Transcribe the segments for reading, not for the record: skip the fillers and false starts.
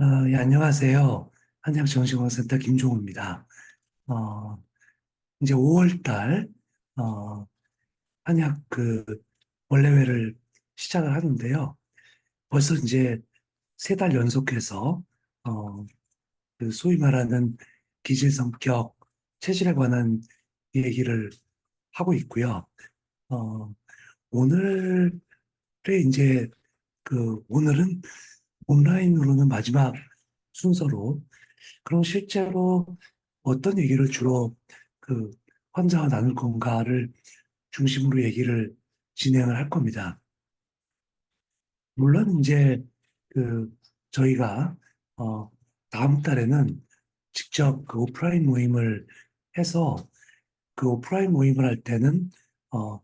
예, 안녕하세요. 한양정신건센터 김종우입니다. 어, 이제 5월 달, 한약 원래회를 시작을 하는데요. 벌써 이제 3달 연속해서, 어, 소위 말하는 기질성격 체질에 관한 얘기를 하고 있고요. 어, 오늘의 이제 오늘은 온라인으로는 마지막 순서로 그럼 실제로 어떤 얘기를 주로 그 환자와 나눌 건가를 중심으로 얘기를 진행을 할 겁니다. 물론 이제 그 저희가 어 다음 달에는 직접 오프라인 모임을 해서 오프라인 모임을 할 때는 어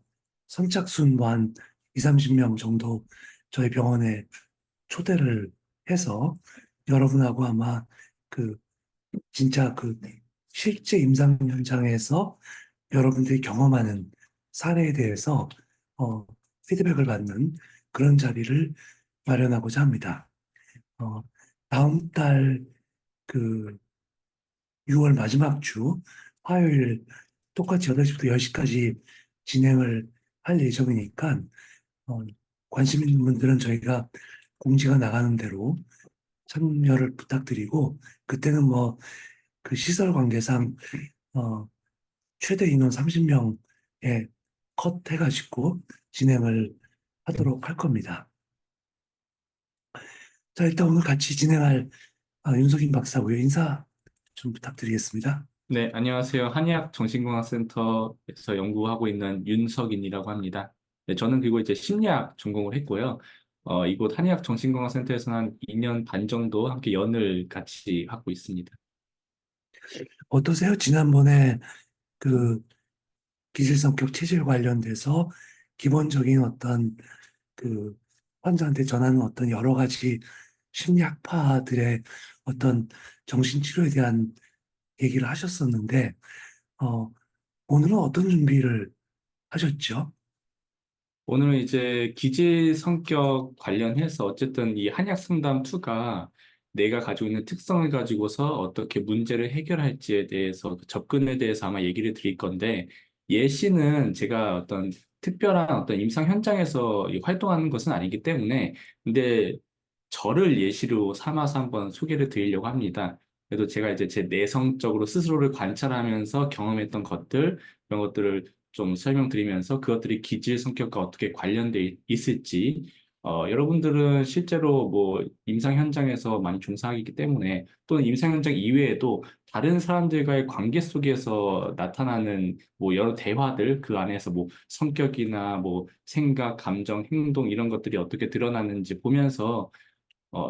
선착순 뭐한 2, 30명 정도 저희 병원에 초대를 해서 여러분하고 아마 그 진짜 실제 임상 현장에서 여러분들이 경험하는 사례에 대해서 어, 피드백을 받는 그런 자리를 마련하고자 합니다. 어, 다음 달 그 6월 마지막 주 화요일 똑같이 8시부터 10시까지 진행을 할 예정이니까 어, 관심 있는 분들은 저희가 공지가 나가는 대로 참여를 부탁드리고 그때는 뭐 시설 관계상 어, 최대 인원 30명에 컷 해가지고 진행을 하도록 할 겁니다. 자, 일단 오늘 같이 진행할 윤석인 박사고요. 인사 좀 부탁드리겠습니다. 네, 안녕하세요. 한의학 정신건강센터에서 연구하고 있는 윤석인이라고 합니다. 네, 저는 그리고 이제 심리학 전공을 했고요. 이곳 한의학 정신건강센터에서는 한 2년 반 정도 함께 연을 같이 하고 있습니다. 어떠세요? 지난번에 그 기질성격 체질 관련돼서 기본적인 어떤 그 환자한테 전하는 어떤 여러 가지 심리학파들의 어떤 정신치료에 대한 얘기를 하셨었는데, 어, 오늘은 어떤 준비를 하셨죠? 오늘은 이제 기질 성격 관련해서 어쨌든 이 한약 상담 2가 내가 가지고 있는 특성을 가지고서 어떻게 문제를 해결할지에 대해서 그 접근에 대해서 아마 얘기를 드릴 건데 예시는 제가 어떤 특별한 어떤 임상 현장에서 이 활동하는 것은 아니기 때문에 근데 저를 예시로 삼아서 한번 소개를 드리려고 합니다. 그래도 제가 이제 제 내성적으로 스스로를 관찰하면서 경험했던 것들, 이런 것들을 좀 설명드리면서 그것들이 기질 성격과 어떻게 관련돼 있을지, 여러분들은 실제로 뭐 임상 현장에서 많이 종사하기 때문에 또는 임상 현장 이외에도 다른 사람들과의 관계 속에서 나타나는 뭐 여러 대화들 그 안에서 뭐 성격이나 뭐 생각, 감정, 행동 이런 것들이 어떻게 드러나는지 보면서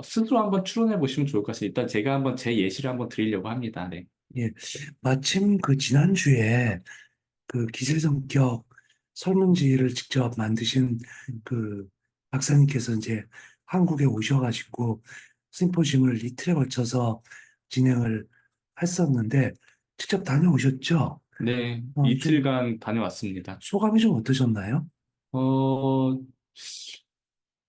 스스로 한번 추론해 보시면 좋을 것 같습니다. 일단 제가 한번 제 예시를 한번 드리려고 합니다. 네. 예, 마침 지난주에 기질성격 설문지를 직접 만드신 그 박사님께서 이제 한국에 오셔가지고 심포지움을 이틀에 걸쳐서 진행을 했었는데 직접 다녀오셨죠? 네, 좀 이틀간 다녀왔습니다. 소감이 좀 어떠셨나요? 어,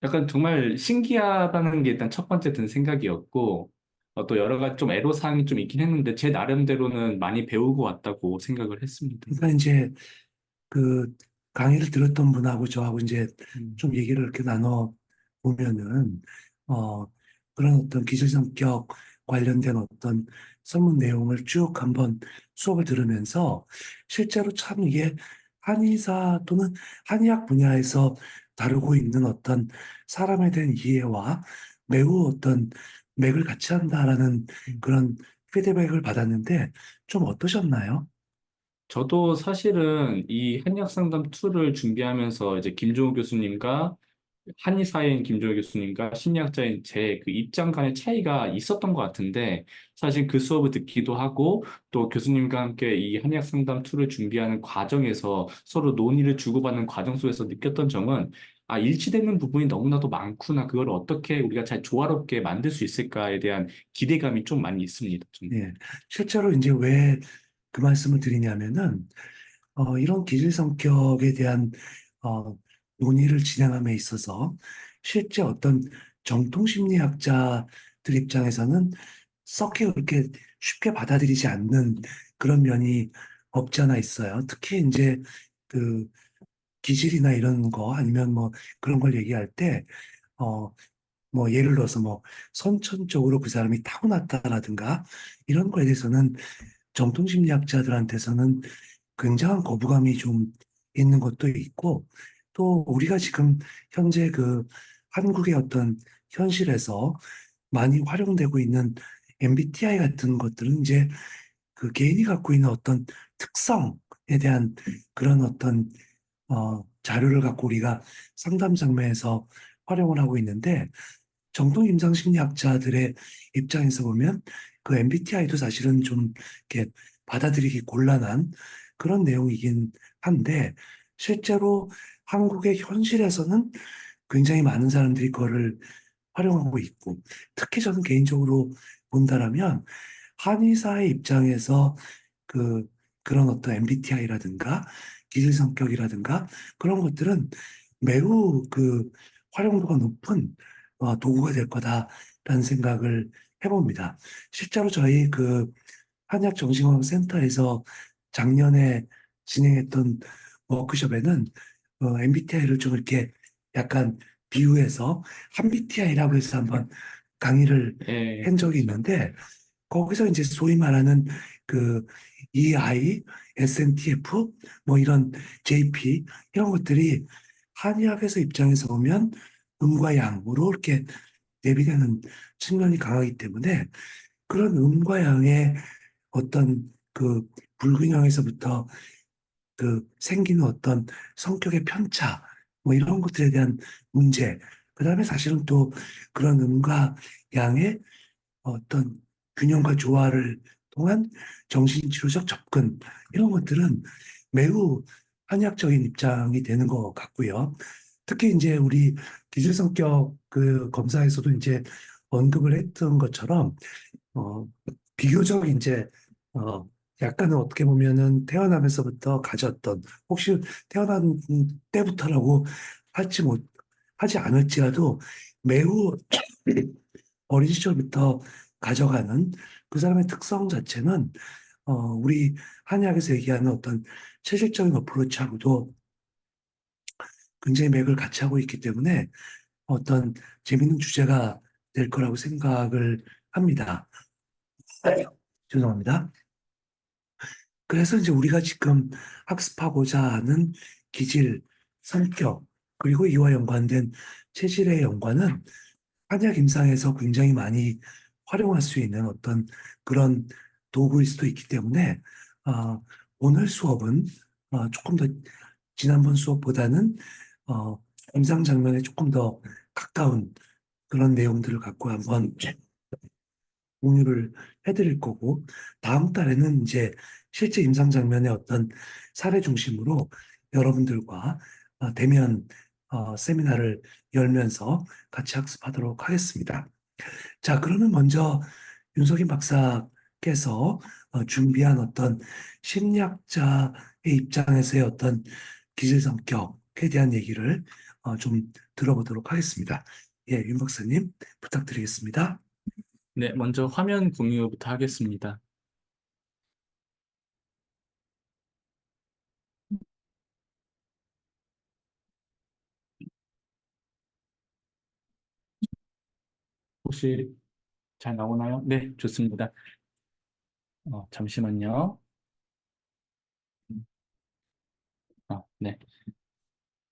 약간 정말 신기하다는 게 일단 첫 번째 든 생각이었고, 또 여러 가지 좀 애로사항이 좀 있긴 했는데, 제 나름대로는 많이 배우고 왔다고 생각을 했습니다. 그러니까 이제 그 강의를 들었던 분하고 저하고 이제 음. 좀 얘기를 이렇게 나눠 보면은 어 그런 어떤 기술 성격 관련된 어떤 설문 내용을 쭉 한번 수업을 들으면서 실제로 참 이게 한의사 또는 한의학 분야에서 다루고 있는 어떤 사람에 대한 이해와 매우 어떤 맥을 같이 한다라는 그런 피드백을 받았는데 좀 어떠셨나요? 저도 사실은 이 한약 상담 2를 준비하면서 이제 김종우 교수님과 한의사인 김종우 교수님과 심리학자인 제 그 입장 간의 차이가 있었던 것 같은데 사실 그 수업을 듣기도 하고 또 교수님과 함께 이 한의학 상담 2를 준비하는 과정에서 서로 논의를 주고받는 과정 속에서 느꼈던 점은 일치되는 부분이 너무나도 많구나. 그걸 어떻게 우리가 잘 조화롭게 만들 수 있을까에 대한 기대감이 좀 많이 있습니다. 좀. 예. 실제로 이제 왜 그 말씀을 드리냐면은, 이런 기질 성격에 대한, 어, 논의를 진행함에 있어서 실제 어떤 정통 심리학자들의 입장에서는 썩히 그렇게 쉽게 받아들이지 않는 그런 면이 없지 않아 있어요. 특히 이제 그 기질이나 이런 거 아니면 뭐 그런 걸 얘기할 때, 어, 뭐 예를 들어서 뭐 선천적으로 그 사람이 타고났다라든가 이런 거에 대해서는 정통심리학자들한테서는 굉장한 거부감이 좀 있는 것도 있고, 또 우리가 지금 현재 그 한국의 어떤 현실에서 많이 활용되고 있는 MBTI 같은 것들은 이제 그 개인이 갖고 있는 어떤 특성에 대한 그런 어떤 자료를 갖고 우리가 상담 장면에서 활용을 하고 있는데, 정통 임상 심리학자들의 입장에서 보면 그 MBTI도 사실은 좀 이렇게 받아들이기 곤란한 그런 내용이긴 한데, 실제로 한국의 현실에서는 굉장히 많은 사람들이 그거를 활용하고 있고, 특히 저는 개인적으로 본다라면 한의사의 입장에서 그 그런 어떤 MBTI라든가 기질 성격이라든가 그런 것들은 매우 그 활용도가 높은 도구가 될 거다라는 생각을 해봅니다. 실제로 저희 그 한약정신건강센터에서 작년에 진행했던 워크숍에는 MBTI를 좀 이렇게 약간 비유해서 한BTI라고 해서 한번 강의를 예, 한 적이 그렇죠. 있는데, 거기서 이제 소위 말하는 그 EI, SNTF, 뭐 이런 JP 이런 것들이 한의학에서 입장에서 보면 음과 양으로 이렇게 대비되는 측면이 강하기 때문에 그런 음과 양의 어떤 그 불균형에서부터 그 생기는 어떤 성격의 편차, 뭐 이런 것들에 대한 문제, 그다음에 사실은 또 그런 음과 양의 어떤 균형과 조화를 통한 정신치료적 접근, 이런 것들은 매우 한의학적인 입장이 되는 것 같고요. 특히 이제 우리 기질성격 그 검사에서도 이제 언급을 했던 것처럼 어, 비교적 이제 어, 약간은 어떻게 보면은 태어나면서부터 가졌던, 혹시 태어난 때부터라고 하지 못 하지 않을지라도 매우 어린 시절부터 가져가는 그 사람의 특성 자체는 우리 한의학에서 얘기하는 어떤 체질적인 어프로치하고도 굉장히 맥을 같이 하고 있기 때문에 어떤 재밌는 주제가 될 거라고 생각을 합니다. 죄송합니다. 그래서 이제 우리가 지금 학습하고자 하는 기질, 성격, 그리고 이와 연관된 체질의 연관은 한약 임상에서 굉장히 많이 활용할 수 있는 어떤 그런 도구일 수도 있기 때문에 어, 오늘 수업은 조금 더 지난번 수업보다는 어, 임상 장면에 조금 더 가까운 그런 내용들을 갖고 한번 공유를 해드릴 거고, 다음 달에는 이제 실제 임상 장면의 어떤 사례 중심으로 여러분들과 대면 세미나를 열면서 같이 학습하도록 하겠습니다. 자, 그러면 먼저 윤석인 박사께서 준비한 어떤 심리학자의 입장에서의 어떤 기질 성격에 대한 얘기를 좀 들어보도록 하겠습니다. 예, 윤 박사님 부탁드리겠습니다. 네, 먼저 화면 공유부터 하겠습니다. 혹시 잘 나오나요? 네, 좋습니다. 잠시만요. 네.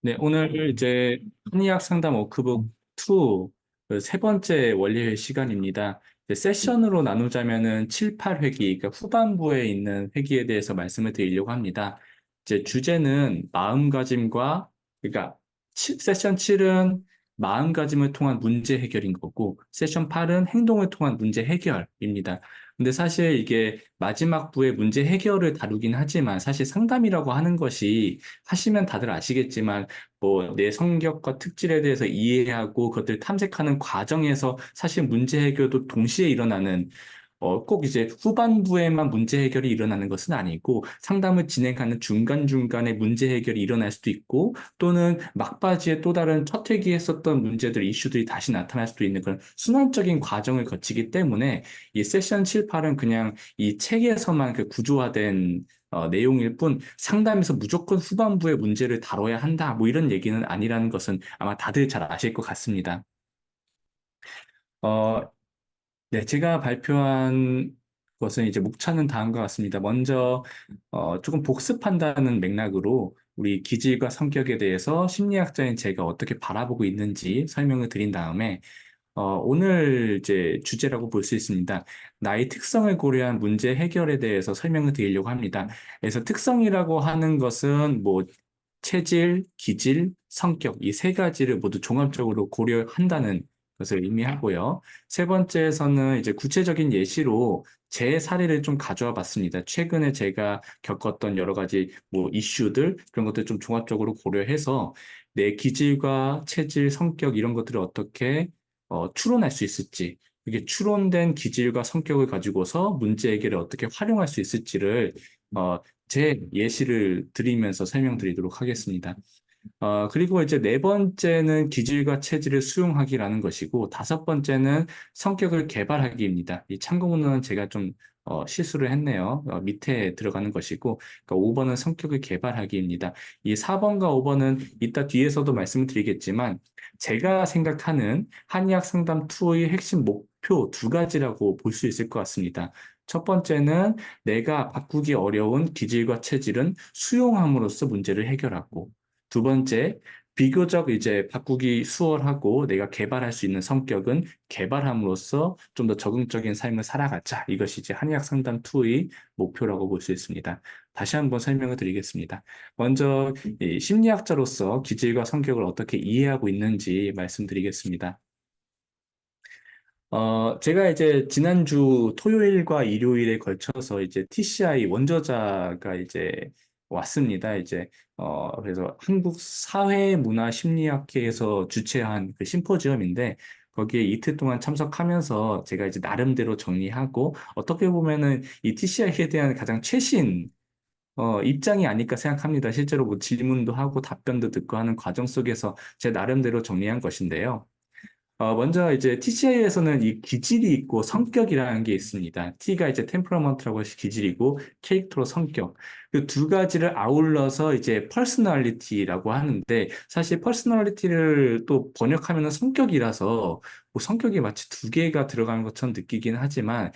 네, 오늘 이제 한의학 상담 워크북 2, 그세 번째 월요일 시간입니다. 이제 세션으로 나누자면은 7, 8회기, 그러니까 후반부에 있는 회기에 대해서 말씀을 드리려고 합니다. 이제 주제는 마음가짐과, 그러니까 세션 7은 마음가짐을 통한 문제 해결인 거고, 세션 8은 행동을 통한 문제 해결입니다. 근데 사실 이게 마지막 부의 문제 해결을 다루긴 하지만 사실 상담이라고 하는 것이 하시면 다들 아시겠지만 뭐 내 성격과 특질에 대해서 이해하고 그것들 탐색하는 과정에서 사실 문제 해결도 동시에 일어나는 꼭 이제 후반부에만 문제 해결이 일어나는 것은 아니고 상담을 진행하는 중간중간에 문제 해결이 일어날 수도 있고 또는 막바지에 또 다른 첫 회기에 했었던 문제들, 이슈들이 다시 나타날 수도 있는 그런 순환적인 과정을 거치기 때문에 이 세션 7, 8은 그냥 이 책에서만 그 구조화된 내용일 뿐 상담에서 무조건 후반부의 문제를 다뤄야 한다. 뭐 이런 얘기는 아니라는 것은 아마 다들 잘 아실 것 같습니다. 어, 네, 제가 발표한 것은 이제 목차는 다음과 같습니다. 먼저 조금 복습한다는 맥락으로 우리 기질과 성격에 대해서 심리학자인 제가 어떻게 바라보고 있는지 설명을 드린 다음에 오늘 이제 주제라고 볼 수 있습니다. 나의 특성을 고려한 문제 해결에 대해서 설명을 드리려고 합니다. 그래서 특성이라고 하는 것은 뭐 체질, 기질, 성격 이 세 가지를 모두 종합적으로 고려한다는 것을 의미하고요. 세 번째에서는 이제 구체적인 예시로 제 사례를 좀 가져와 봤습니다. 최근에 제가 겪었던 여러 가지 뭐 이슈들 그런 것들 좀 종합적으로 고려해서 내 기질과 체질, 성격 이런 것들을 어떻게 추론할 수 있을지, 이게 추론된 기질과 성격을 가지고서 문제 해결에 어떻게 활용할 수 있을지를 어, 제 예시를 드리면서 설명드리도록 하겠습니다. 그리고 이제 네 번째는 기질과 체질을 수용하기라는 것이고, 다섯 번째는 성격을 개발하기입니다. 이 참고문은 제가 좀 실수를 했네요. 밑에 들어가는 것이고, 그러니까 5번은 성격을 개발하기입니다. 이 4번과 5번은 이따 뒤에서도 말씀을 드리겠지만, 제가 생각하는 한의학 상담 투어의 핵심 목표 두 가지라고 볼 수 있을 것 같습니다. 첫 번째는 내가 바꾸기 어려운 기질과 체질은 수용함으로써 문제를 해결하고, 두 번째, 비교적 이제 바꾸기 수월하고 내가 개발할 수 있는 성격은 개발함으로써 좀 더 적응적인 삶을 살아가자. 이것이 이제 한의학 상담 2의 목표라고 볼 수 있습니다. 다시 한번 설명을 드리겠습니다. 먼저 이 심리학자로서 기질과 성격을 어떻게 이해하고 있는지 말씀드리겠습니다. 제가 이제 지난주 토요일과 일요일에 걸쳐서 이제 TCI 원저자가 이제 왔습니다. 이제, 그래서 한국 사회문화심리학회에서 주최한 그 심포지엄인데, 거기에 이틀 동안 참석하면서 제가 이제 나름대로 정리하고, 어떻게 보면은 이 TCI에 대한 가장 최신, 입장이 아닐까 생각합니다. 실제로 뭐 질문도 하고 답변도 듣고 하는 과정 속에서 제 나름대로 정리한 것인데요. 먼저 이제 TCI에서는 이 기질이 있고 성격이라는 게 있습니다. T가 이제 템퍼러먼트라고 해서 기질이고 캐릭터로 성격. 그 두 가지를 아울러서 이제 퍼스널리티라고 하는데 사실 퍼스널리티를 또 번역하면은 성격이라서 뭐 성격이 마치 두 개가 들어가는 것처럼 느끼긴 하지만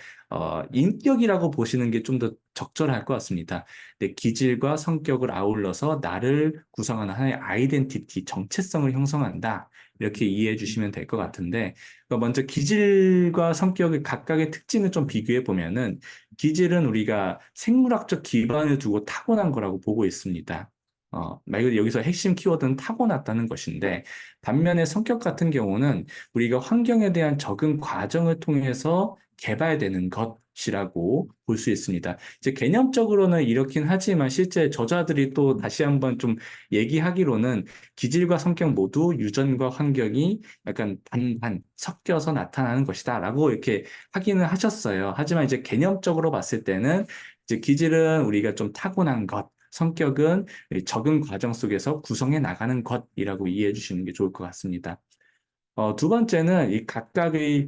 인격이라고 보시는 게 좀 더 적절할 것 같습니다. 네, 기질과 성격을 아울러서 나를 구성하는 하나의 아이덴티티, 정체성을 형성한다. 이렇게 이해해 주시면 될 것 같은데, 먼저 기질과 성격의 각각의 특징을 좀 비교해 보면은, 기질은 우리가 생물학적 기반을 두고 타고난 거라고 보고 있습니다. 말 그대로 여기서 핵심 키워드는 타고났다는 것인데, 반면에 성격 같은 경우는 우리가 환경에 대한 적응 과정을 통해서 개발되는 것이라고 볼 수 있습니다. 이제 개념적으로는 이렇긴 하지만 실제 저자들이 또 다시 한번 좀 얘기하기로는 기질과 성격 모두 유전과 환경이 약간 반반 섞여서 나타나는 것이다라고 이렇게 확인을 하셨어요. 하지만 이제 개념적으로 봤을 때는 이제 기질은 우리가 좀 타고난 것, 성격은 이 적응 과정 속에서 구성해 나가는 것이라고 이해해 주시는 게 좋을 것 같습니다. 두 번째는 이 각각의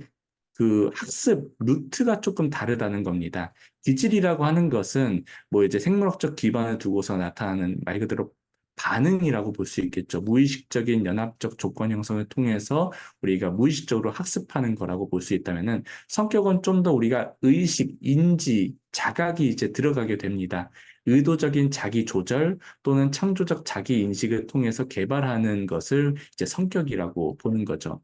그 학습 루트가 조금 다르다는 겁니다. 기질이라고 하는 것은 뭐 이제 생물학적 기반을 두고서 나타나는 말 그대로 반응이라고 볼 수 있겠죠. 무의식적인 연합적 조건 형성을 통해서 우리가 무의식적으로 학습하는 거라고 볼 수 있다면은 성격은 좀 더 우리가 의식, 인지, 자각이 이제 들어가게 됩니다. 의도적인 자기 조절 또는 창조적 자기 인식을 통해서 개발하는 것을 이제 성격이라고 보는 거죠.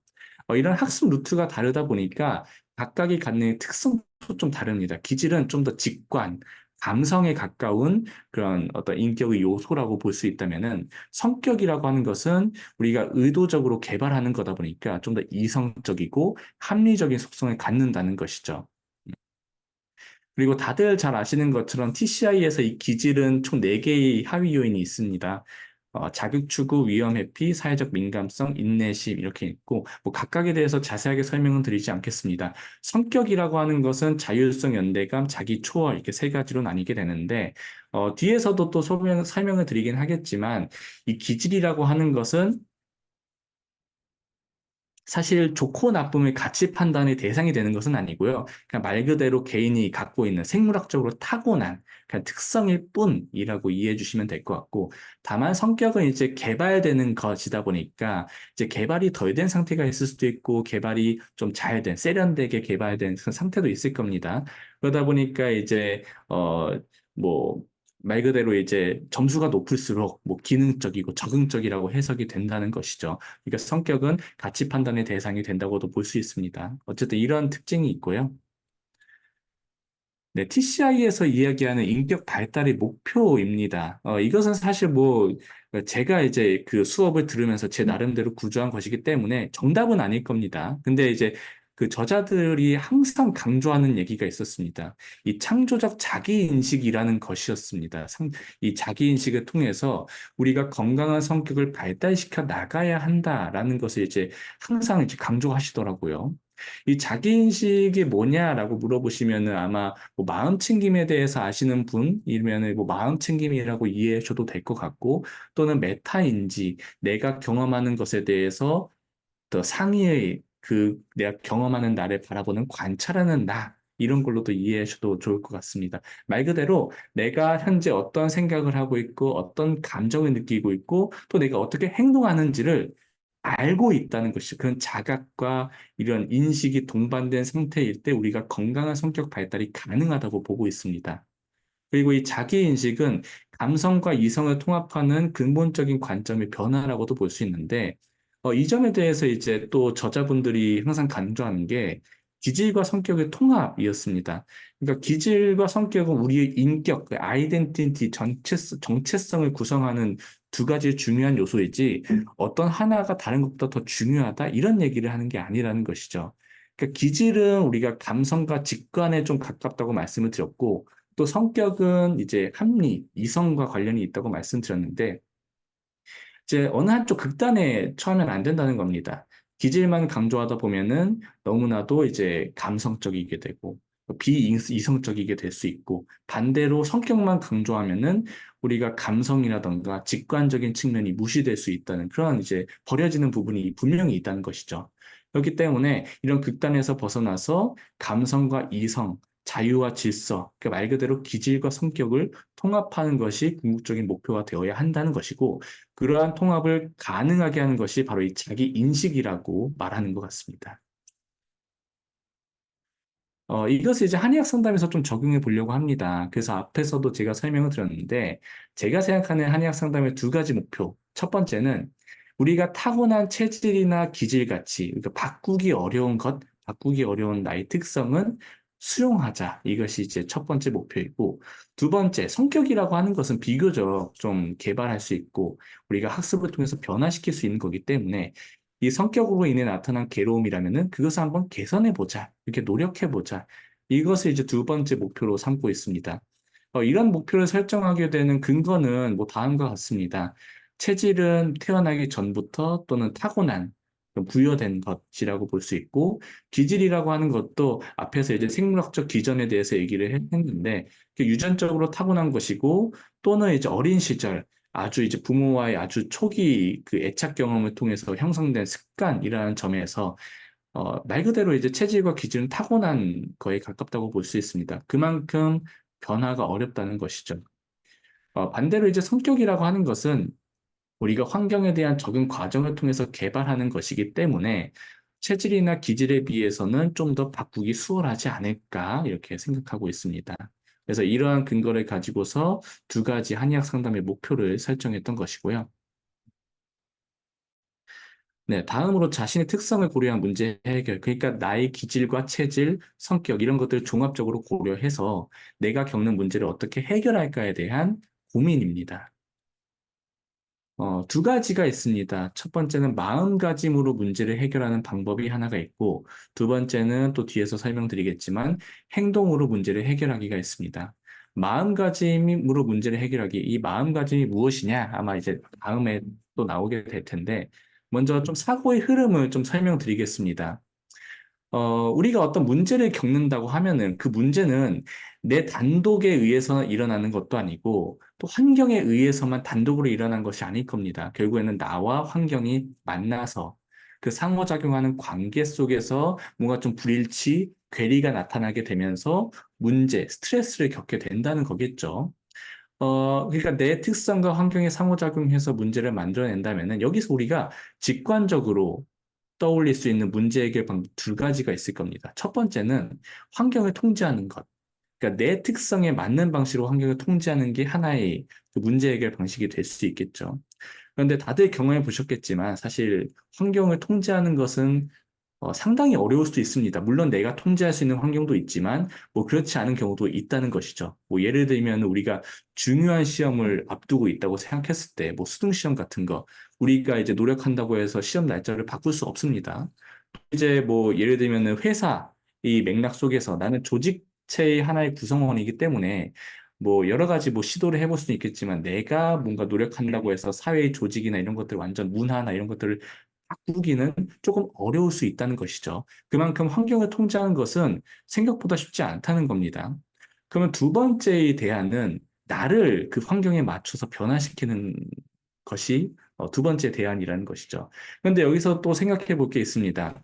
이런 학습 루트가 다르다 보니까 각각이 갖는 특성도 좀 다릅니다. 기질은 좀 더 직관, 감성에 가까운 그런 어떤 인격의 요소라고 볼 수 있다면은 성격이라고 하는 것은 우리가 의도적으로 개발하는 거다 보니까 좀 더 이성적이고 합리적인 속성을 갖는다는 것이죠. 그리고 다들 잘 아시는 것처럼 TCI에서 이 기질은 총 4개의 하위 요인이 있습니다. 자극 추구, 위험 회피, 사회적 민감성, 인내심 이렇게 있고 뭐 각각에 대해서 자세하게 설명은 드리지 않겠습니다. 성격이라고 하는 것은 자율성, 연대감, 자기 초월 이렇게 세 가지로 나뉘게 되는데 뒤에서도 또 설명을 드리긴 하겠지만 이 기질이라고 하는 것은 사실 좋고 나쁨의 가치 판단의 대상이 되는 것은 아니고요. 그냥 말 그대로 개인이 갖고 있는 생물학적으로 타고난 그냥 특성일 뿐이라고 이해해 주시면 될 것 같고, 다만 성격은 이제 개발되는 것이다 보니까 이제 개발이 덜 된 상태가 있을 수도 있고, 개발이 좀 잘 된, 세련되게 개발된 그 상태도 있을 겁니다. 그러다 보니까 이제, 뭐, 말 그대로 이제 점수가 높을수록 뭐 기능적이고 적응적이라고 해석이 된다는 것이죠. 그러니까 성격은 가치 판단의 대상이 된다고도 볼 수 있습니다. 어쨌든 이런 특징이 있고요. 네, TCI에서 이야기하는 인격 발달의 목표입니다. 이것은 사실 뭐 제가 이제 그 수업을 들으면서 제 나름대로 구조한 것이기 때문에 정답은 아닐 겁니다. 근데 이제 그 저자들이 항상 강조하는 얘기가 있었습니다. 이 창조적 자기인식이라는 것이었습니다. 이 자기인식을 통해서 우리가 건강한 성격을 발달시켜 나가야 한다라는 것을 이제 항상 이제 강조하시더라고요. 이 자기인식이 뭐냐라고 물어보시면은 아마 뭐 마음챙김에 대해서 아시는 분이면은 뭐 마음챙김이라고 이해해 줘도 될 것 같고, 또는 메타인지, 내가 경험하는 것에 대해서 더 상위의 그 내가 경험하는 나를 바라보는 관찰하는 나, 이런 걸로도 이해해 줘도 좋을 것 같습니다. 말 그대로 내가 현재 어떤 생각을 하고 있고 어떤 감정을 느끼고 있고 또 내가 어떻게 행동하는지를 알고 있다는 것이, 그런 자각과 이런 인식이 동반된 상태일 때 우리가 건강한 성격 발달이 가능하다고 보고 있습니다. 그리고 이 자기인식은 감성과 이성을 통합하는 근본적인 관점의 변화라고도 볼 수 있는데, 이 점에 대해서 이제 또 저자분들이 항상 강조하는 게 기질과 성격의 통합이었습니다. 그러니까 기질과 성격은 우리의 인격, 그 아이덴티티 정체성을 구성하는 두 가지 중요한 요소이지 어떤 하나가 다른 것보다 더 중요하다 이런 얘기를 하는 게 아니라는 것이죠. 그러니까 기질은 우리가 감성과 직관에 좀 가깝다고 말씀을 드렸고, 또 성격은 이제 합리, 이성과 관련이 있다고 말씀드렸는데, 이제 어느 한쪽 극단에 처하면 안 된다는 겁니다. 기질만 강조하다 보면은 너무나도 이제 감성적이게 되고, 비이성적이게 될 수 있고, 반대로 성격만 강조하면은 우리가 감성이라던가 직관적인 측면이 무시될 수 있다는 그런 이제 버려지는 부분이 분명히 있다는 것이죠. 그렇기 때문에 이런 극단에서 벗어나서 감성과 이성, 자유와 질서, 그러니까 말 그대로 기질과 성격을 통합하는 것이 궁극적인 목표가 되어야 한다는 것이고, 그러한 통합을 가능하게 하는 것이 바로 이 자기 인식이라고 말하는 것 같습니다. 이것을 이제 한의학 상담에서 좀 적용해 보려고 합니다. 그래서 앞에서도 제가 설명을 드렸는데, 제가 생각하는 한의학 상담의 두 가지 목표. 첫 번째는 우리가 타고난 체질이나 기질같이, 그러니까 바꾸기 어려운 나의 특성은 수용하자. 이것이 이제 첫 번째 목표이고, 두 번째, 성격이라고 하는 것은 비교적 좀 개발할 수 있고, 우리가 학습을 통해서 변화시킬 수 있는 거기 때문에, 이 성격으로 인해 나타난 괴로움이라면은 그것을 한번 개선해 보자. 이렇게 노력해 보자. 이것을 이제 두 번째 목표로 삼고 있습니다. 이런 목표를 설정하게 되는 근거는 뭐 다음과 같습니다. 체질은 태어나기 전부터 또는 타고난 부여된 것이라고 볼 수 있고, 기질이라고 하는 것도 앞에서 이제 생물학적 기전에 대해서 얘기를 했는데 유전적으로 타고난 것이고, 또는 이제 어린 시절 아주 이제 부모와의 아주 초기 그 애착 경험을 통해서 형성된 습관이라는 점에서 말 그대로 이제 체질과 기질은 타고난 거에 가깝다고 볼 수 있습니다. 그만큼 변화가 어렵다는 것이죠. 반대로 이제 성격이라고 하는 것은 우리가 환경에 대한 적응 과정을 통해서 개발하는 것이기 때문에 체질이나 기질에 비해서는 좀 더 바꾸기 수월하지 않을까 이렇게 생각하고 있습니다. 그래서 이러한 근거를 가지고서 두 가지 한의학 상담의 목표를 설정했던 것이고요. 네, 다음으로 자신의 특성을 고려한 문제 해결. 그러니까 나의 기질과 체질, 성격 이런 것들을 종합적으로 고려해서 내가 겪는 문제를 어떻게 해결할까에 대한 고민입니다. 두 가지가 있습니다. 첫 번째는 마음가짐으로 문제를 해결하는 방법이 하나가 있고, 두 번째는 또 뒤에서 설명드리겠지만 행동으로 문제를 해결하기가 있습니다. 마음가짐으로 문제를 해결하기. 이 마음가짐이 무엇이냐? 아마 이제 다음에 또 나오게 될 텐데, 먼저 좀 사고의 흐름을 좀 설명드리겠습니다. 우리가 어떤 문제를 겪는다고 하면은 그 문제는 내 단독에 의해서 일어나는 것도 아니고 또 환경에 의해서만 단독으로 일어난 것이 아닐 겁니다. 결국에는 나와 환경이 만나서 그 상호작용하는 관계 속에서 뭔가 좀 불일치, 괴리가 나타나게 되면서 문제, 스트레스를 겪게 된다는 거겠죠. 그러니까 내 특성과 환경의 상호작용해서 문제를 만들어낸다면은 여기서 우리가 직관적으로 떠올릴 수 있는 문제 해결 방법 두 가지가 있을 겁니다. 첫 번째는 환경을 통제하는 것. 그러니까 내 특성에 맞는 방식으로 환경을 통제하는 게 하나의 그 문제 해결 방식이 될 수 있겠죠. 그런데 다들 경험해 보셨겠지만 사실 환경을 통제하는 것은 상당히 어려울 수도 있습니다. 물론 내가 통제할 수 있는 환경도 있지만 뭐 그렇지 않은 경우도 있다는 것이죠. 뭐 예를 들면 우리가 중요한 시험을 앞두고 있다고 생각했을 때 뭐 수능 시험 같은 거 우리가 이제 노력한다고 해서 시험 날짜를 바꿀 수 없습니다. 이제 뭐 예를 들면은 회사 이 맥락 속에서 나는 조직체의 하나의 구성원이기 때문에 뭐 여러 가지 뭐 시도를 해볼 수는 있겠지만 내가 뭔가 노력한다고 해서 사회의 조직이나 이런 것들 완전 문화나 이런 것들을 바꾸기는 조금 어려울 수 있다는 것이죠. 그만큼 환경을 통제하는 것은 생각보다 쉽지 않다는 겁니다. 그러면 두 번째의 대안은 나를 그 환경에 맞춰서 변화시키는 것이 두 번째 대안이라는 것이죠. 그런데 여기서 또 생각해 볼 게 있습니다.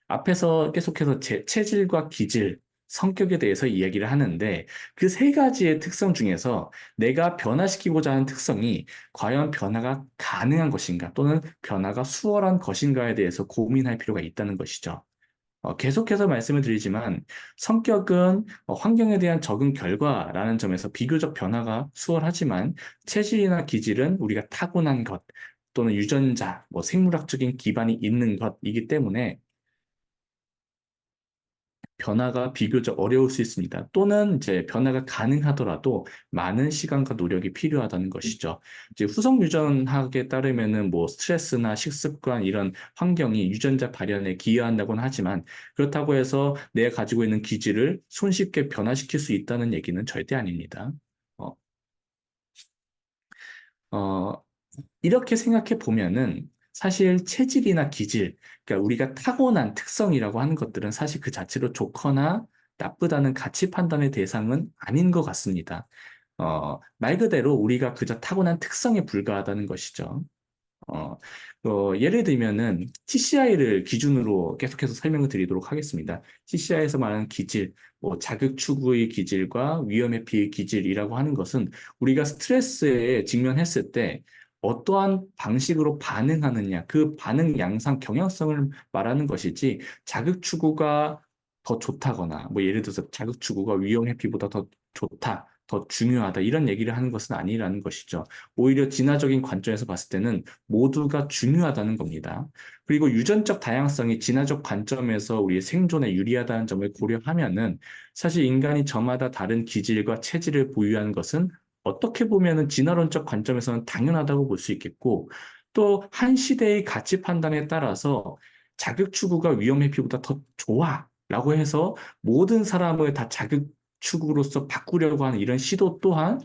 앞에서 계속해서 체질과 기질, 성격에 대해서 이야기를 하는데 그 세 가지의 특성 중에서 내가 변화시키고자 하는 특성이 과연 변화가 가능한 것인가 또는 변화가 수월한 것인가에 대해서 고민할 필요가 있다는 것이죠. 계속해서 말씀을 드리지만 성격은 환경에 대한 적응 결과라는 점에서 비교적 변화가 수월하지만 체질이나 기질은 우리가 타고난 것 또는 유전자, 뭐 생물학적인 기반이 있는 것이기 때문에 변화가 비교적 어려울 수 있습니다. 또는 이제 변화가 가능하더라도 많은 시간과 노력이 필요하다는 것이죠. 이제 후속 유전학에 따르면은 뭐 스트레스나 식습관 이런 환경이 유전자 발현에 기여한다고는 하지만 그렇다고 해서 내가 가지고 있는 기질을 손쉽게 변화시킬 수 있다는 얘기는 절대 아닙니다. 어, 어, 이렇게 생각해 보면은 사실 체질이나 기질, 그러니까 우리가 타고난 특성이라고 하는 것들은 사실 그 자체로 좋거나 나쁘다는 가치 판단의 대상은 아닌 것 같습니다. 말 그대로 우리가 그저 타고난 특성에 불과하다는 것이죠. 어, 예를 들면은 TCI를 기준으로 계속해서 설명을 드리도록 하겠습니다. TCI에서 말하는 기질, 뭐 자극 추구의 기질과 위험 회피의 기질이라고 하는 것은 우리가 스트레스에 직면했을 때 어떠한 방식으로 반응하느냐, 그 반응 양상 경향성을 말하는 것이지 자극 추구가 더 좋다거나, 뭐 예를 들어서 자극 추구가 위험 회피보다 더 좋다, 더 중요하다, 이런 얘기를 하는 것은 아니라는 것이죠. 오히려 진화적인 관점에서 봤을 때는 모두가 중요하다는 겁니다. 그리고 유전적 다양성이 진화적 관점에서 우리의 생존에 유리하다는 점을 고려하면은 사실 인간이 저마다 다른 기질과 체질을 보유하는 것은 어떻게 보면은 진화론적 관점에서는 당연하다고 볼 수 있겠고 또 한 시대의 가치 판단에 따라서 자극 추구가 위험 회피보다 더 좋아 라고 해서 모든 사람을 다 자극 추구로서 바꾸려고 하는 이런 시도 또한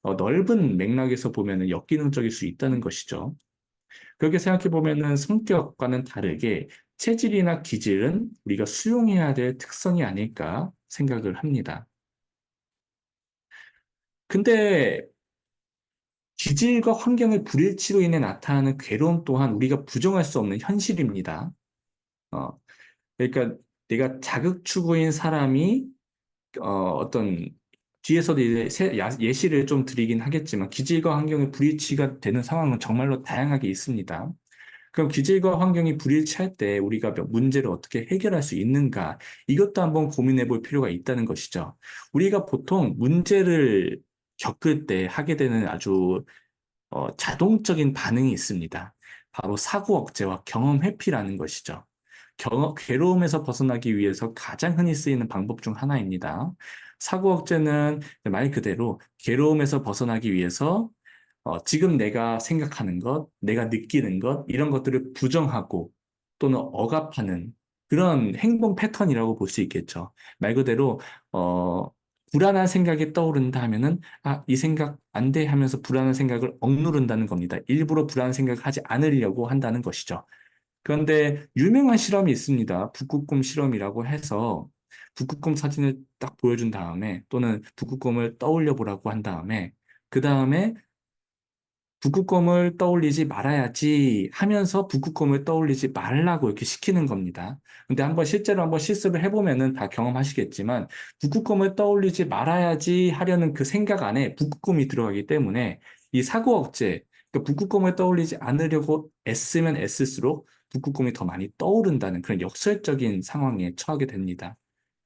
넓은 맥락에서 보면은 역기능적일 수 있다는 것이죠. 그렇게 생각해 보면은 성격과는 다르게 체질이나 기질은 우리가 수용해야 될 특성이 아닐까 생각을 합니다. 근데 기질과 환경의 불일치로 인해 나타나는 괴로움 또한 우리가 부정할 수 없는 현실입니다. 어, 그러니까 내가 자극 추구인 사람이 어떤 뒤에서도 이제 예시를 좀 드리긴 하겠지만 기질과 환경의 불일치가 되는 상황은 정말로 다양하게 있습니다. 그럼 기질과 환경이 불일치할 때 우리가 문제를 어떻게 해결할 수 있는가? 이것도 한번 고민해 볼 필요가 있다는 것이죠. 우리가 보통 문제를 겪을 때 하게 되는 아주 자동적인 반응이 있습니다. 바로 사고 억제와 경험 회피라는 것이죠. 괴로움에서 벗어나기 위해서 가장 흔히 쓰이는 방법 중 하나입니다. 사고 억제는 말 그대로 괴로움에서 벗어나기 위해서 지금 내가 생각하는 것, 내가 느끼는 것, 이런 것들을 부정하고 또는 억압하는 그런 행동 패턴이라고 볼 수 있겠죠. 말 그대로, 어, 불안한 생각이 떠오른다 하면은, 아, 이 생각 안 돼 하면서 불안한 생각을 억누른다는 겁니다. 일부러 불안한 생각을 하지 않으려고 한다는 것이죠. 그런데 유명한 실험이 있습니다. 북극곰 실험이라고 해서 북극곰 사진을 딱 보여준 다음에 또는 북극곰을 떠올려 보라고 한 다음에 그 다음에 북극곰을 떠올리지 말아야지 하면서 북극곰을 떠올리지 말라고 이렇게 시키는 겁니다. 근데 실제로 한번 실습을 해보면은 다 경험하시겠지만 북극곰을 떠올리지 말아야지 하려는 그 생각 안에 북극곰이 들어가기 때문에 이 사고 억제, 그러니까 북극곰을 떠올리지 않으려고 애쓰면 애쓸수록 북극곰이 더 많이 떠오른다는 그런 역설적인 상황에 처하게 됩니다.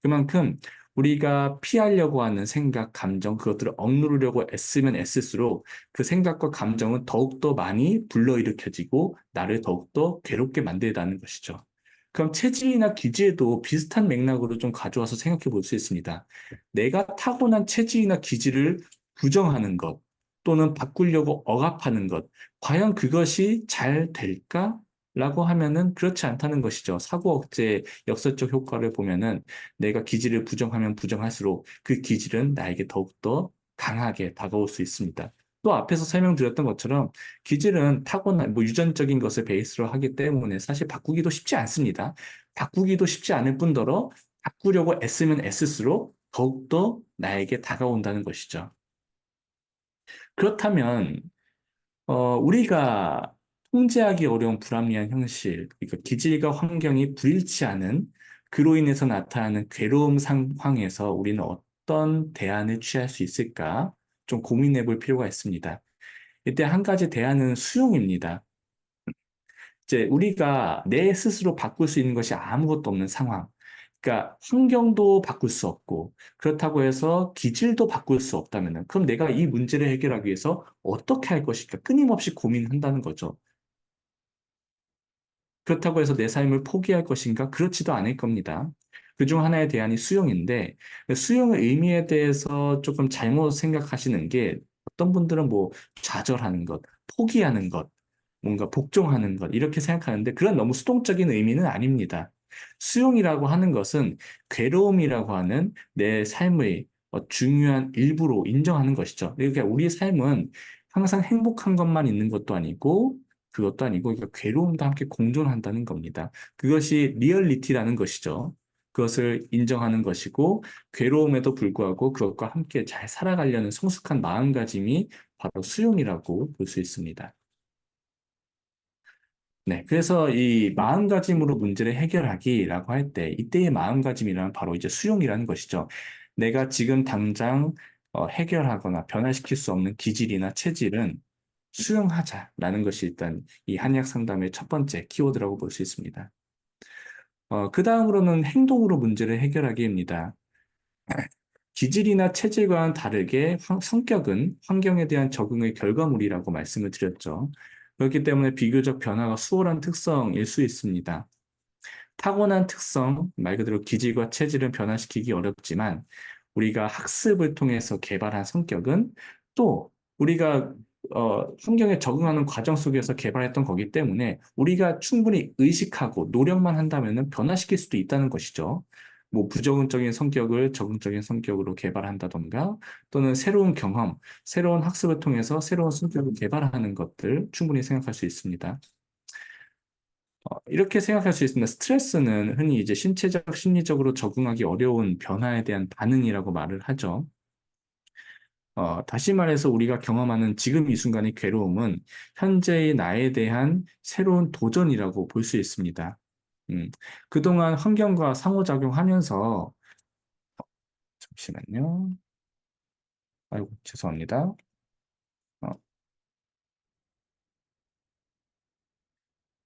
그만큼 우리가 피하려고 하는 생각, 감정, 그것들을 억누르려고 애쓰면 애쓸수록 그 생각과 감정은 더욱더 많이 불러일으켜지고 나를 더욱더 괴롭게 만들다는 것이죠. 그럼 체질이나 기질도 비슷한 맥락으로 좀 가져와서 생각해 볼 수 있습니다. 내가 타고난 체질이나 기질을 부정하는 것 또는 바꾸려고 억압하는 것, 과연 그것이 잘 될까? 라고 하면은 그렇지 않다는 것이죠. 사고 억제의 역설적 효과를 보면은 내가 기질을 부정하면 부정할수록 그 기질은 나에게 더욱더 강하게 다가올 수 있습니다. 또 앞에서 설명드렸던 것처럼 기질은 타고난 유전적인 것을 베이스로 하기 때문에 사실 바꾸기도 쉽지 않습니다. 바꾸기도 쉽지 않을 뿐더러 바꾸려고 애쓰면 애쓸수록 더욱더 나에게 다가온다는 것이죠. 그렇다면 우리가 통제하기 어려운 불합리한 현실, 그러니까 기질과 환경이 불일치하는 그로 인해서 나타나는 괴로움 상황에서 우리는 어떤 대안을 취할 수 있을까? 좀 고민해 볼 필요가 있습니다. 이때 한 가지 대안은 수용입니다. 이제 우리가 내 스스로 바꿀 수 있는 것이 아무것도 없는 상황. 그러니까 환경도 바꿀 수 없고 그렇다고 해서 기질도 바꿀 수 없다면은 그럼 내가 이 문제를 해결하기 위해서 어떻게 할 것일까? 끊임없이 고민한다는 거죠. 그렇다고 해서 내 삶을 포기할 것인가? 그렇지도 않을 겁니다. 그중 하나의 대안이 수용인데, 수용의 의미에 대해서 조금 잘못 생각하시는 게, 어떤 분들은 뭐 좌절하는 것, 포기하는 것, 뭔가 복종하는 것, 이렇게 생각하는데, 그런 너무 수동적인 의미는 아닙니다. 수용이라고 하는 것은 괴로움이라고 하는 내 삶의 중요한 일부로 인정하는 것이죠. 그러니까 우리의 삶은 항상 행복한 것만 있는 것도 아니고, 그것도 아니고 그러니까 괴로움도 함께 공존한다는 겁니다. 그것이 리얼리티라는 것이죠. 그것을 인정하는 것이고 괴로움에도 불구하고 그것과 함께 잘 살아가려는 성숙한 마음가짐이 바로 수용이라고 볼 수 있습니다. 네, 그래서 이 마음가짐으로 문제를 해결하기라고 할 때 이때의 마음가짐이란 바로 이제 수용이라는 것이죠. 내가 지금 당장 해결하거나 변화시킬 수 없는 기질이나 체질은 수용하자라는 것이 일단 이 한약 상담의 첫 번째 키워드라고 볼 수 있습니다. 그 다음으로는 행동으로 문제를 해결하기입니다. 기질이나 체질과는 다르게 성격은 환경에 대한 적응의 결과물이라고 말씀을 드렸죠. 그렇기 때문에 비교적 변화가 수월한 특성일 수 있습니다. 타고난 특성, 말 그대로 기질과 체질은 변화시키기 어렵지만 우리가 학습을 통해서 개발한 성격은 또 우리가 환경에 적응하는 과정 속에서 개발했던 거기 때문에 우리가 충분히 의식하고 노력만 한다면 변화시킬 수도 있다는 것이죠. 뭐 부적응적인 성격을 적응적인 성격으로 개발한다던가 또는 새로운 경험, 새로운 학습을 통해서 새로운 성격을 개발하는 것들 충분히 생각할 수 있습니다. 이렇게 생각할 수 있습니다. 스트레스는 흔히 이제 신체적, 심리적으로 적응하기 어려운 변화에 대한 반응이라고 말을 하죠. 다시 말해서 우리가 경험하는 지금 이 순간의 괴로움은 현재의 나에 대한 새로운 도전이라고 볼 수 있습니다. 그동안 환경과 상호작용하면서, 잠시만요. 아이고, 죄송합니다. 어,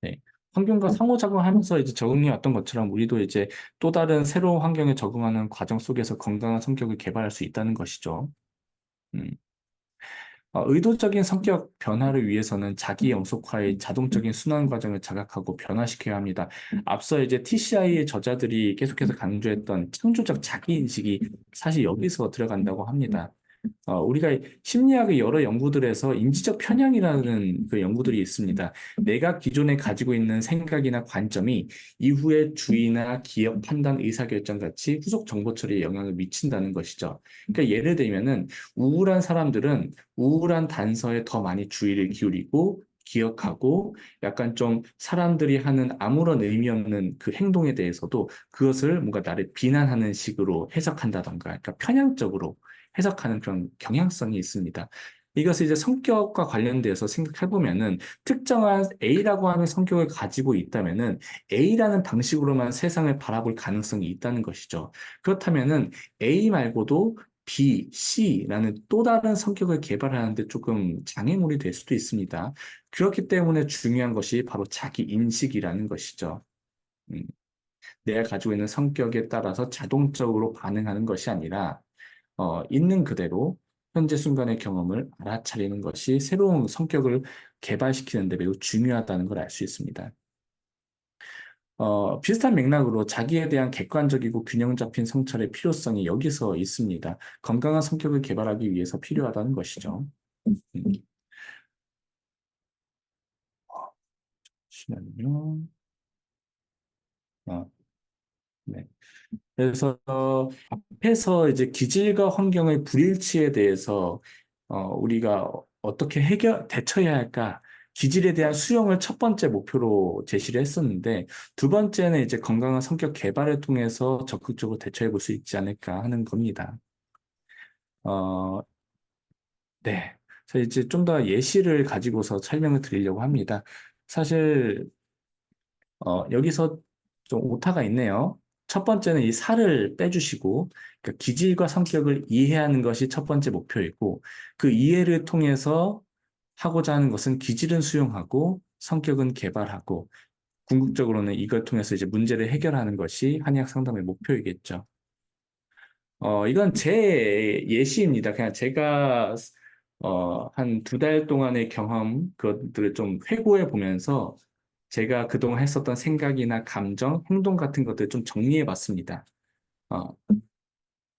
네. 환경과 상호작용하면서 이제 적응해 왔던 것처럼 우리도 이제 또 다른 새로운 환경에 적응하는 과정 속에서 건강한 성격을 개발할 수 있다는 것이죠. 음. 의도적인 성격 변화를 위해서는 자기 영속화의 자동적인 순환 과정을 자각하고 변화시켜야 합니다. 앞서 이제 TCI의 저자들이 계속해서 강조했던 창조적 자기인식이 사실 여기서 들어간다고 합니다. 우리가 심리학의 여러 연구들에서 인지적 편향이라는 그 연구들이 있습니다. 내가 기존에 가지고 있는 생각이나 관점이 이후에 주의나 기억, 판단, 의사결정 같이 후속 정보 처리에 영향을 미친다는 것이죠. 그러니까 예를 들면은 우울한 사람들은 우울한 단서에 더 많이 주의를 기울이고 기억하고 약간 좀 사람들이 하는 아무런 의미 없는 그 행동에 대해서도 그것을 뭔가 나를 비난하는 식으로 해석한다던가, 그러니까 편향적으로 해석하는 그런 경향성이 있습니다. 이것을 이제 성격과 관련돼서 생각해 보면은 특정한 A라고 하는 성격을 가지고 있다면은 A라는 방식으로만 세상을 바라볼 가능성이 있다는 것이죠. 그렇다면은 A 말고도 B, C라는 또 다른 성격을 개발하는데 조금 장애물이 될 수도 있습니다. 그렇기 때문에 중요한 것이 바로 자기 인식이라는 것이죠. 음, 내가 가지고 있는 성격에 따라서 자동적으로 반응하는 것이 아니라 있는 그대로 현재 순간의 경험을 알아차리는 것이 새로운 성격을 개발시키는 데 매우 중요하다는 걸 알 수 있습니다. 비슷한 맥락으로 자기에 대한 객관적이고 균형 잡힌 성찰의 필요성이 여기서 있습니다. 건강한 성격을 개발하기 위해서 필요하다는 것이죠. 음, 잠시만요. 어, 네. 그래서 앞에서 이제 기질과 환경의 불일치에 대해서 우리가 어떻게 대처해야 할까? 기질에 대한 수용을 첫 번째 목표로 제시를 했었는데 두 번째는 이제 건강한 성격 개발을 통해서 적극적으로 대처해 볼 수 있지 않을까 하는 겁니다. 어, 네. 그래서 이제 좀 더 예시를 가지고서 설명을 드리려고 합니다. 사실 여기서 좀 오타가 있네요. 첫 번째는 이 살을 빼주시고, 그러니까 기질과 성격을 이해하는 것이 첫 번째 목표이고, 그 이해를 통해서 하고자 하는 것은 기질은 수용하고, 성격은 개발하고, 궁극적으로는 이걸 통해서 이제 문제를 해결하는 것이 한의학 상담의 목표이겠죠. 이건 제 예시입니다. 그냥 제가 한 두 달 동안의 경험, 그것들을 좀 회고해 보면서 제가 그동안 했었던 생각이나 감정, 행동 같은 것들을 좀 정리해 봤습니다. 어,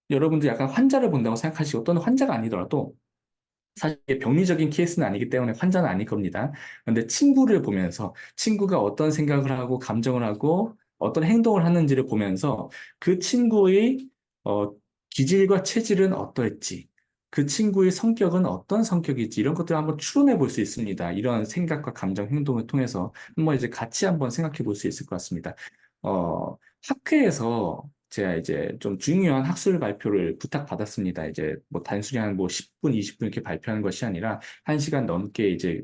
여러분들 약간 환자를 본다고 생각하시고 또는 환자가 아니더라도 사실 병리적인 케이스는 아니기 때문에 환자는 아닐 겁니다. 그런데 친구를 보면서 친구가 어떤 생각을 하고 감정을 하고 어떤 행동을 하는지를 보면서 그 친구의 어, 기질과 체질은 어떠했지, 그 친구의 성격은 어떤 성격이지 이런 것들을 한번 추론해 볼 수 있습니다. 이런 생각과 감정, 행동을 통해서 한번 이제 같이 한번 생각해 볼 수 있을 것 같습니다. 어, 학회에서 제가 이제 좀 중요한 학술 발표를 부탁받았습니다. 이제 뭐 단순히 한 뭐 10분, 20분 이렇게 발표하는 것이 아니라 1시간 넘게 이제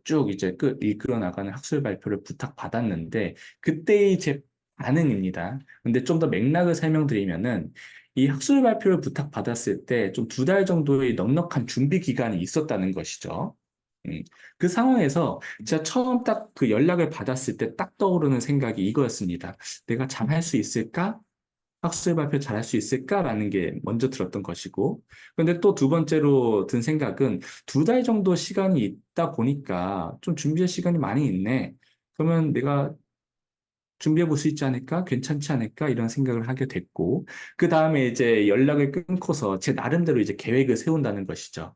쭉 이제 이끌어 나가는 학술 발표를 부탁받았는데 그때의 제 반응입니다. 근데 좀 더 맥락을 설명드리면은 이 학술 발표를 부탁받았을 때 좀 두 달 정도의 넉넉한 준비 기간이 있었다는 것이죠. 음, 그 상황에서 제가 처음 딱 그 연락을 받았을 때 딱 떠오르는 생각이 이거였습니다. 내가 잘할 수 있을까? 학술 발표 잘할 수 있을까라는 게 먼저 들었던 것이고, 근데 또 두 번째로 든 생각은 두 달 정도 시간이 있다 보니까 좀 준비할 시간이 많이 있네. 그러면 내가 준비해 볼 수 있지 않을까? 괜찮지 않을까? 이런 생각을 하게 됐고, 그 다음에 이제 연락을 끊고서 제 나름대로 이제 계획을 세운다는 것이죠.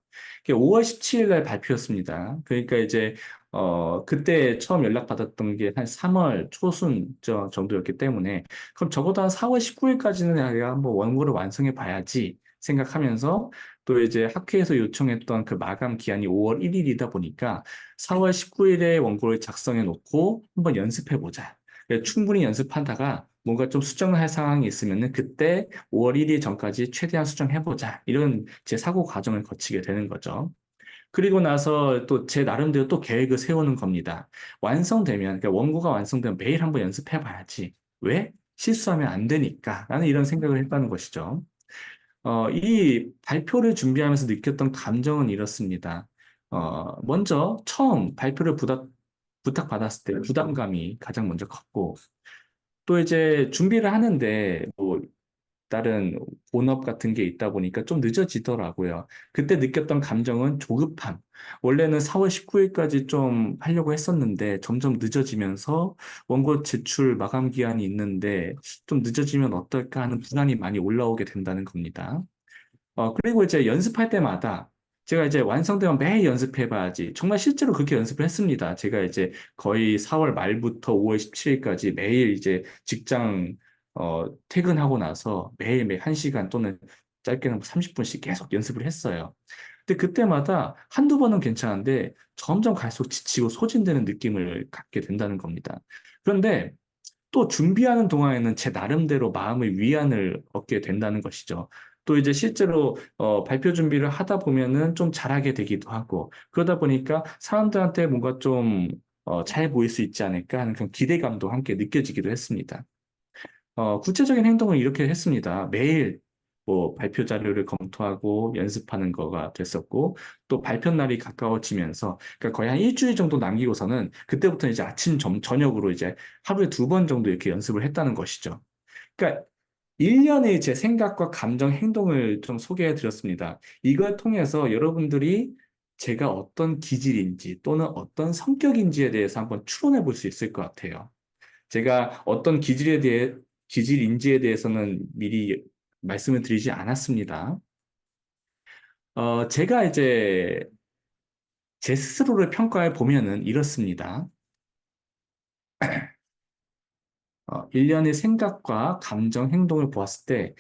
5월 17일 날 발표였습니다. 그러니까 이제, 그때 처음 연락받았던 게 한 3월 초순 정도였기 때문에, 그럼 적어도 한 4월 19일까지는 내가 한번 원고를 완성해 봐야지 생각하면서, 또 이제 학회에서 요청했던 그 마감 기한이 5월 1일이다 보니까 4월 19일에 원고를 작성해 놓고 한번 연습해 보자. 충분히 연습하다가 뭔가 좀 수정을 할 상황이 있으면은 그때 5월 1일 전까지 최대한 수정해보자. 이런 제 사고 과정을 거치게 되는 거죠. 그리고 나서 또 제 나름대로 또 계획을 세우는 겁니다. 완성되면, 그러니까 원고가 완성되면 매일 한번 연습해봐야지. 왜? 실수하면 안 되니까. 라는 이런 생각을 했다는 것이죠. 이 발표를 준비하면서 느꼈던 감정은 이렇습니다. 먼저 처음 발표를 부탁받았을 때 부담감이 가장 먼저 컸고, 또 이제 준비를 하는데 뭐 다른 본업 같은 게 있다 보니까 좀 늦어지더라고요. 그때 느꼈던 감정은 조급함. 원래는 4월 19일까지 좀 하려고 했었는데 점점 늦어지면서 원고 제출 마감 기한이 있는데 좀 늦어지면 어떨까 하는 불안이 많이 올라오게 된다는 겁니다. 그리고 이제 연습할 때마다 제가 이제 완성되면 매일 연습해봐야지. 정말 실제로 그렇게 연습을 했습니다. 제가 이제 거의 4월 말부터 5월 17일까지 매일 이제 직장, 퇴근하고 나서 매일매일 1시간 또는 짧게는 30분씩 계속 연습을 했어요. 근데 그때마다 한두 번은 괜찮은데 점점 갈수록 지치고 소진되는 느낌을 갖게 된다는 겁니다. 그런데 또 준비하는 동안에는 제 나름대로 마음의 위안을 얻게 된다는 것이죠. 또 이제 실제로 발표 준비를 하다 보면은 좀 잘하게 되기도 하고 그러다 보니까 사람들한테 뭔가 좀 잘 보일 수 있지 않을까 하는 그런 기대감도 함께 느껴지기도 했습니다. 구체적인 행동을 이렇게 했습니다. 매일 뭐 발표 자료를 검토하고 연습하는 거가 됐었고, 또 발표 날이 가까워지면서, 그러니까 거의 한 일주일 정도 남기고서는 그때부터 이제 아침, 저녁으로 이제 하루에 2번 정도 이렇게 연습을 했다는 것이죠. 그러니까 1년의 제 생각과 감정, 행동을 좀 소개해 드렸습니다. 이걸 통해서 여러분들이 제가 어떤 기질인지 또는 어떤 성격인지에 대해서 한번 추론해 볼 수 있을 것 같아요. 제가 어떤 기질인지에 대해서는 미리 말씀을 드리지 않았습니다. 제가 이제 제 스스로를 평가해 보면은 이렇습니다. 1년의 생각과 감정, 행동을 보았을 때,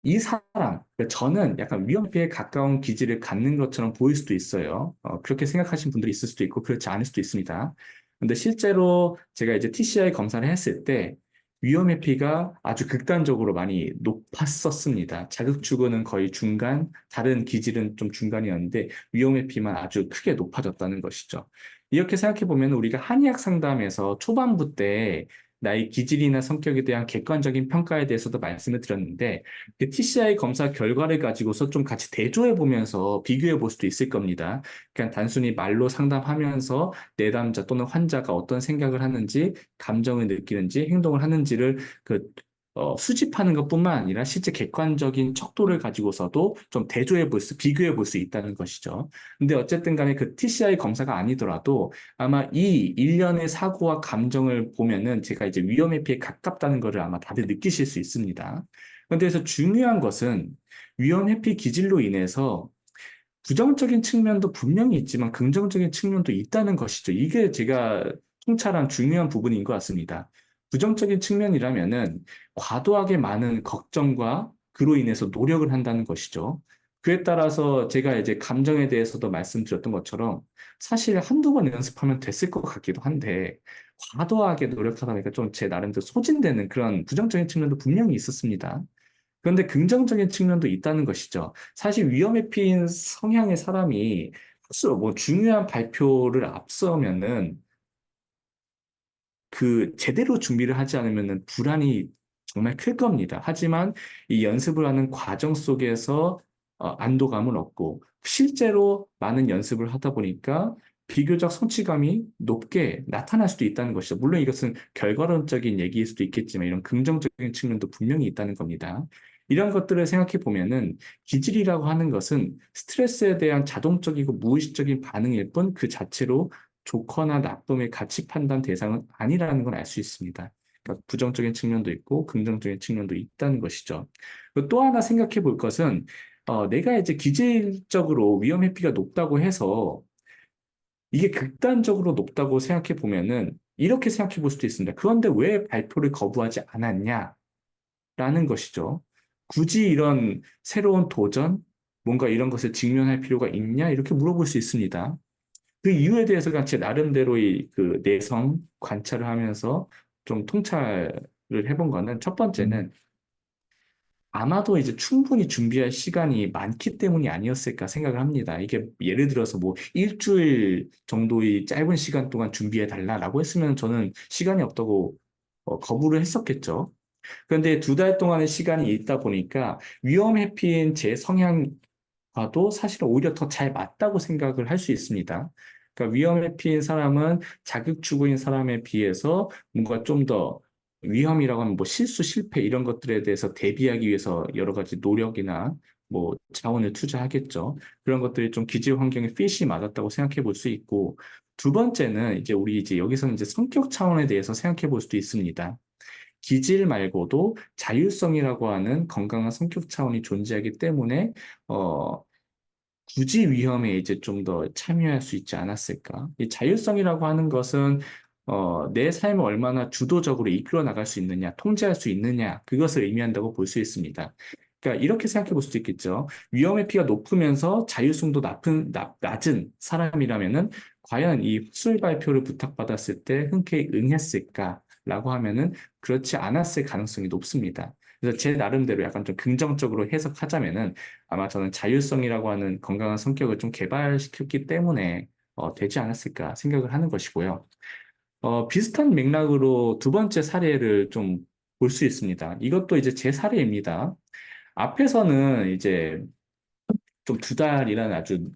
이 사람, 그러니까 저는 약간 위험피에 가까운 기질을 갖는 것처럼 보일 수도 있어요. 그렇게 생각하시는 분들이 있을 수도 있고, 그렇지 않을 수도 있습니다. 근데 실제로 제가 이제 TCI 검사를 했을 때, 위험 회피가 아주 극단적으로 많이 높았었습니다. 자극 추구는 거의 중간, 다른 기질은 좀 중간이었는데, 위험 회피만 아주 크게 높아졌다는 것이죠. 이렇게 생각해 보면 우리가 한의학 상담에서 초반부 때 나의 기질이나 성격에 대한 객관적인 평가에 대해서도 말씀을 드렸는데, 그 TCI 검사 결과를 가지고서 좀 같이 대조해 보면서 비교해 볼 수도 있을 겁니다. 그냥 단순히 말로 상담하면서 내담자 또는 환자가 어떤 생각을 하는지, 감정을 느끼는지, 행동을 하는지를 수집하는 것뿐만 아니라 실제 객관적인 척도를 가지고서도 좀 비교해 볼 수 있다는 것이죠. 근데 어쨌든 간에 그 TCI 검사가 아니더라도 아마 이 일련의 사고와 감정을 보면은 제가 이제 위험 회피에 가깝다는 것을 아마 다들 느끼실 수 있습니다. 그런데 그래서 중요한 것은 위험 회피 기질로 인해서 부정적인 측면도 분명히 있지만 긍정적인 측면도 있다는 것이죠. 이게 제가 통찰한 중요한 부분인 것 같습니다. 부정적인 측면이라면은 과도하게 많은 걱정과 그로 인해서 노력을 한다는 것이죠. 그에 따라서 제가 이제 감정에 대해서도 말씀드렸던 것처럼 사실 한두 번 연습하면 됐을 것 같기도 한데 과도하게 노력하다 보니까 좀 제 나름대로 소진되는 그런 부정적인 측면도 분명히 있었습니다. 그런데 긍정적인 측면도 있다는 것이죠. 사실 위험에 피인 성향의 사람이 뭐 중요한 발표를 앞서면은 그 제대로 준비를 하지 않으면은 불안이 정말 클 겁니다. 하지만 이 연습을 하는 과정 속에서 안도감을 얻고 실제로 많은 연습을 하다 보니까 비교적 성취감이 높게 나타날 수도 있다는 것이죠. 물론 이것은 결과론적인 얘기일 수도 있겠지만 이런 긍정적인 측면도 분명히 있다는 겁니다. 이런 것들을 생각해 보면은 기질이라고 하는 것은 스트레스에 대한 자동적이고 무의식적인 반응일 뿐 그 자체로 좋거나 나쁨의 가치 판단 대상은 아니라는 걸 알 수 있습니다. 그러니까 부정적인 측면도 있고 긍정적인 측면도 있다는 것이죠. 그리고 또 하나 생각해 볼 것은 내가 이제 기질적으로 위험 회피가 높다고 해서 이게 극단적으로 높다고 생각해 보면은 이렇게 생각해 볼 수도 있습니다. 그런데 왜 발표를 거부하지 않았냐라는 것이죠. 굳이 이런 새로운 도전, 뭔가 이런 것을 직면할 필요가 있냐? 이렇게 물어볼 수 있습니다. 그 이유에 대해서 그냥 제 나름대로의 그 내성 관찰을 하면서 좀 통찰을 해본 거는 첫 번째는 아마도 이제 충분히 준비할 시간이 많기 때문이 아니었을까 생각을 합니다. 이게 예를 들어서 뭐 일주일 정도의 짧은 시간 동안 준비해 달라라고 했으면 저는 시간이 없다고 거부를 했었겠죠. 그런데 2달 동안의 시간이 있다 보니까 위험 회피인 제 성향과도 사실은 오히려 더 잘 맞다고 생각을 할 수 있습니다. 그러니까 위험 회피인 사람은 자극주구인 사람에 비해서 뭔가 좀 더 위험이라고 하면 뭐 실수, 실패 이런 것들에 대해서 대비하기 위해서 여러 가지 노력이나 뭐 자원을 투자하겠죠. 그런 것들이 좀 기질 환경에 핏이 맞았다고 생각해 볼 수 있고, 두 번째는 이제 우리 이제 여기서는 이제 성격 차원에 대해서 생각해 볼 수도 있습니다. 기질 말고도 자율성이라고 하는 건강한 성격 차원이 존재하기 때문에 어, 굳이 위험에 이제 좀 더 참여할 수 있지 않았을까? 이 자율성이라고 하는 것은 내 삶을 얼마나 주도적으로 이끌어 나갈 수 있느냐, 통제할 수 있느냐, 그것을 의미한다고 볼 수 있습니다. 그러니까 이렇게 생각해 볼 수도 있겠죠. 위험의 피가 높으면서 자율성도 낮은 사람이라면은 과연 이 학술 발표를 부탁받았을 때 흔쾌히 응했을까라고 하면은 그렇지 않았을 가능성이 높습니다. 그래서 제 나름대로 약간 좀 긍정적으로 해석하자면은 아마 저는 자율성이라고 하는 건강한 성격을 좀 개발시켰기 때문에 되지 않았을까 생각을 하는 것이고요. 비슷한 맥락으로 두 번째 사례를 좀 볼 수 있습니다. 이것도 이제 제 사례입니다. 앞에서는 이제 좀 두 달이라는 아주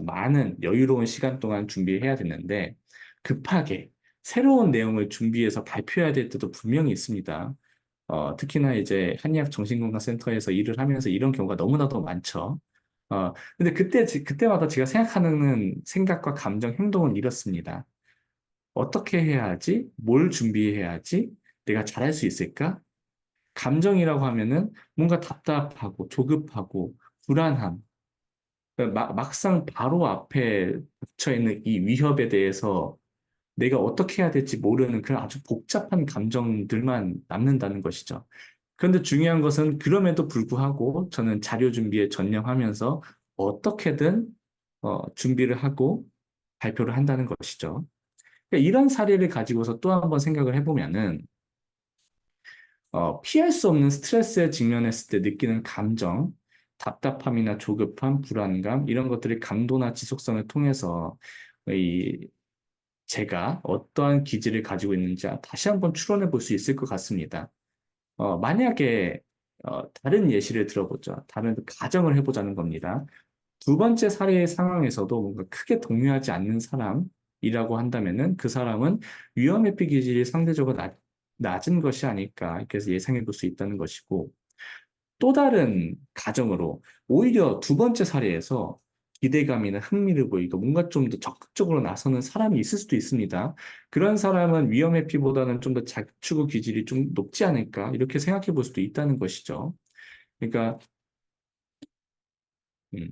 많은 여유로운 시간 동안 준비해야 됐는데 급하게 새로운 내용을 준비해서 발표해야 될 때도 분명히 있습니다. 특히나 이제 한의학 정신건강센터에서 일을 하면서 이런 경우가 너무나도 많죠. 근데 그때마다 제가 생각하는 생각과 감정, 행동은 이렇습니다. 어떻게 해야 하지? 뭘 준비해야 하지? 내가 잘할 수 있을까? 감정이라고 하면은 뭔가 답답하고 조급하고 불안함. 그러니까 막상 바로 앞에 닥쳐 있는 이 위협에 대해서 내가 어떻게 해야 될지 모르는 그런 아주 복잡한 감정들만 남는다는 것이죠. 그런데 중요한 것은 그럼에도 불구하고 저는 자료 준비에 전념하면서 어떻게든 준비를 하고 발표를 한다는 것이죠. 그러니까 이런 사례를 가지고서 또 한 번 생각을 해보면은 피할 수 없는 스트레스에 직면했을 때 느끼는 감정, 답답함이나 조급함, 불안감 이런 것들의 강도나 지속성을 통해서 이 제가 어떠한 기질을 가지고 있는지 다시 한번 추론해 볼 수 있을 것 같습니다. 만약에 다른 예시를 들어보죠. 다른 가정을 해보자는 겁니다. 두 번째 사례의 상황에서도 뭔가 크게 동요하지 않는 사람이라고 한다면은 그 사람은 위험 회피 기질이 상대적으로 낮은 것이 아닐까 그래서 예상해 볼 수 있다는 것이고 또 다른 가정으로 오히려 두 번째 사례에서 기대감이나 흥미를 보이고 뭔가 좀 더 적극적으로 나서는 사람이 있을 수도 있습니다. 그런 사람은 위험 회피보다는 좀 더 자기추구 기질이 좀 높지 않을까 이렇게 생각해 볼 수도 있다는 것이죠. 그러니까 음.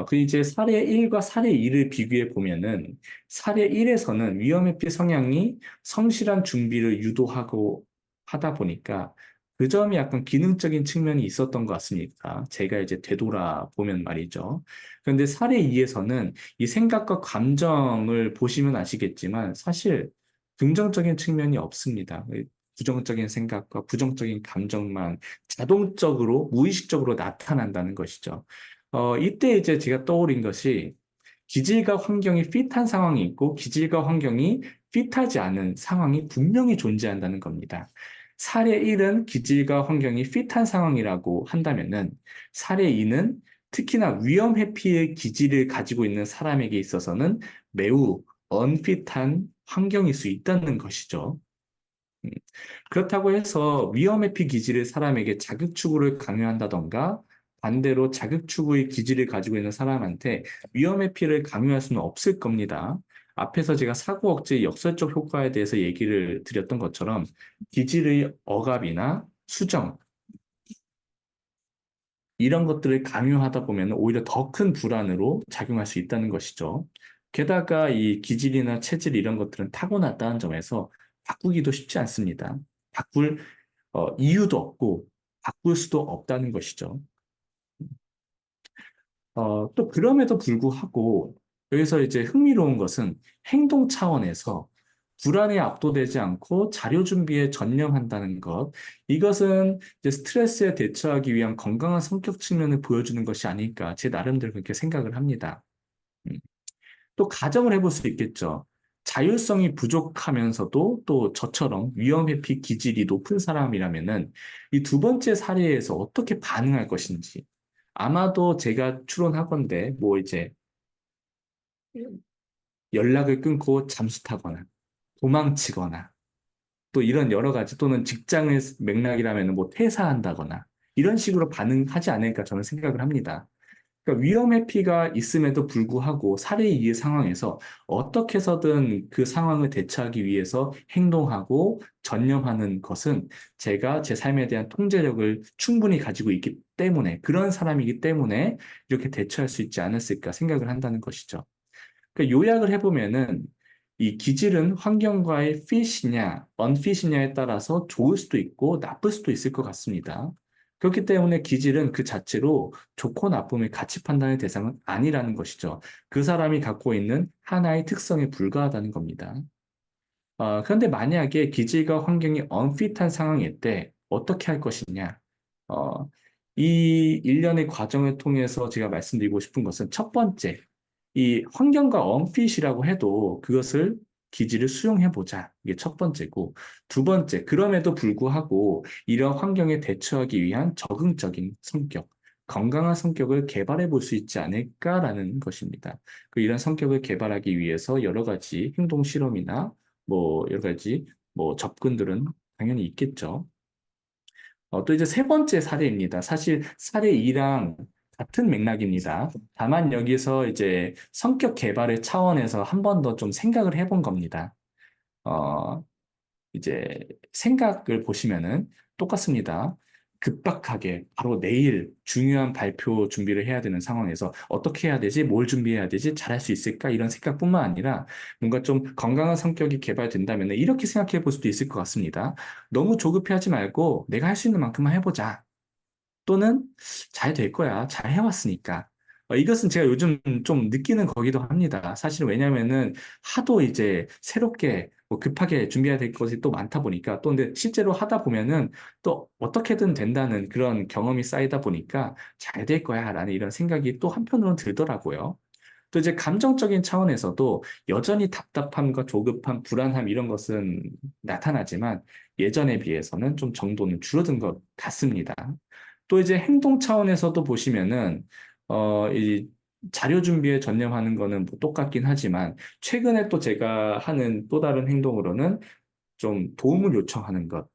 그 이제 사례 1과 사례 2를 비교해 보면은 사례 1에서는 위험회피 성향이 성실한 준비를 유도하고 하다 보니까 그 점이 약간 기능적인 측면이 있었던 것 같습니다. 제가 이제 되돌아보면 말이죠. 그런데 사례 2에서는 이 생각과 감정을 보시면 아시겠지만 사실 긍정적인 측면이 없습니다. 부정적인 생각과 부정적인 감정만 자동적으로 무의식적으로 나타난다는 것이죠. 이때 이제 제가 떠올린 것이 기질과 환경이 핏한 상황이 있고 기질과 환경이 핏하지 않은 상황이 분명히 존재한다는 겁니다. 사례 1은 기질과 환경이 핏한 상황이라고 한다면은 사례 2는 특히나 위험 회피의 기질을 가지고 있는 사람에게 있어서는 매우 언핏한 환경일 수 있다는 것이죠. 음, 그렇다고 해서 위험회피 기질의 사람에게 자극추구를 강요한다던가 반대로 자극추구의 기질을 가지고 있는 사람한테 위험회피를 강요할 수는 없을 겁니다. 앞에서 제가 사고 억제 역설적 효과에 대해서 얘기를 드렸던 것처럼 기질의 억압이나 수정 이런 것들을 강요하다 보면 오히려 더 큰 불안으로 작용할 수 있다는 것이죠. 게다가 이 기질이나 체질 이런 것들은 타고났다는 점에서 바꾸기도 쉽지 않습니다. 바꿀 이유도 없고 바꿀 수도 없다는 것이죠. 또 그럼에도 불구하고 여기서 이제 흥미로운 것은 행동 차원에서 불안에 압도되지 않고 자료 준비에 전념한다는 것. 이것은 이제 스트레스에 대처하기 위한 건강한 성격 측면을 보여주는 것이 아닐까 제 나름대로 그렇게 생각을 합니다. 음. 또 가정을 해볼 수 있겠죠. 자율성이 부족하면서도 또 저처럼 위험회피 기질이 높은 사람이라면은 이 두 번째 사례에서 어떻게 반응할 것인지 아마도 제가 추론하건대 뭐 이제 연락을 끊고 잠수 타거나 도망치거나 또 이런 여러 가지 또는 직장의 맥락이라면 뭐 퇴사한다거나 이런 식으로 반응하지 않을까 저는 생각을 합니다. 그러니까 위험의 피가 있음에도 불구하고 살해 이의 상황에서 어떻게 해서든 그 상황을 대처하기 위해서 행동하고 전념하는 것은 제가 제 삶에 대한 통제력을 충분히 가지고 있기 때문에 그런 사람이기 때문에 이렇게 대처할 수 있지 않았을까 생각을 한다는 것이죠. 그러니까 요약을 해보면은 이 기질은 환경과의 fit이냐, unfit이냐에 따라서 좋을 수도 있고 나쁠 수도 있을 것 같습니다. 그렇기 때문에 기질은 그 자체로 좋고 나쁨의 가치 판단의 대상은 아니라는 것이죠. 그 사람이 갖고 있는 하나의 특성에 불과하다는 겁니다. 그런데 만약에 기질과 환경이 unfit한 상황일 때 어떻게 할 것이냐? 어, 이 일련의 과정을 통해서 제가 말씀드리고 싶은 것은 첫 번째, 이 환경과 unfit이라고 해도 그것을 기질을 수용해 보자. 이게 첫 번째고, 두 번째, 그럼에도 불구하고 이런 환경에 대처하기 위한 적응적인 성격, 건강한 성격을 개발해 볼 수 있지 않을까라는 것입니다. 이런 성격을 개발하기 위해서 여러 가지 행동 실험이나 뭐 여러 가지 뭐 접근들은 당연히 있겠죠. 또 이제 세 번째 사례입니다. 사실 사례 2랑 같은 맥락입니다. 다만 여기서 이제 성격 개발의 차원에서 한 번 더 좀 생각을 해본 겁니다. 어, 이제 생각을 보시면은 똑같습니다. 급박하게 바로 내일 중요한 발표 준비를 해야 되는 상황에서 어떻게 해야 되지? 뭘 준비해야 되지? 잘할 수 있을까? 이런 생각뿐만 아니라 뭔가 좀 건강한 성격이 개발된다면 이렇게 생각해 볼 수도 있을 것 같습니다. 너무 조급해하지 말고 내가 할 수 있는 만큼만 해보자. 또는 잘 될 거야. 잘 해왔으니까. 이것은 제가 요즘 좀 느끼는 거기도 합니다. 사실 왜냐면은 하도 이제 새롭게 뭐 급하게 준비해야 될 것이 또 많다 보니까 또 근데 실제로 하다 보면은 또 어떻게든 된다는 그런 경험이 쌓이다 보니까 잘 될 거야 라는 이런 생각이 또 한편으로는 들더라고요. 또 이제 감정적인 차원에서도 여전히 답답함과 조급함, 불안함 이런 것은 나타나지만 예전에 비해서는 좀 정도는 줄어든 것 같습니다. 또 이제 행동 차원에서도 보시면은 이 자료 준비에 전념하는 거는 뭐 똑같긴 하지만 최근에 또 제가 하는 또 다른 행동으로는 좀 도움을 요청하는 것.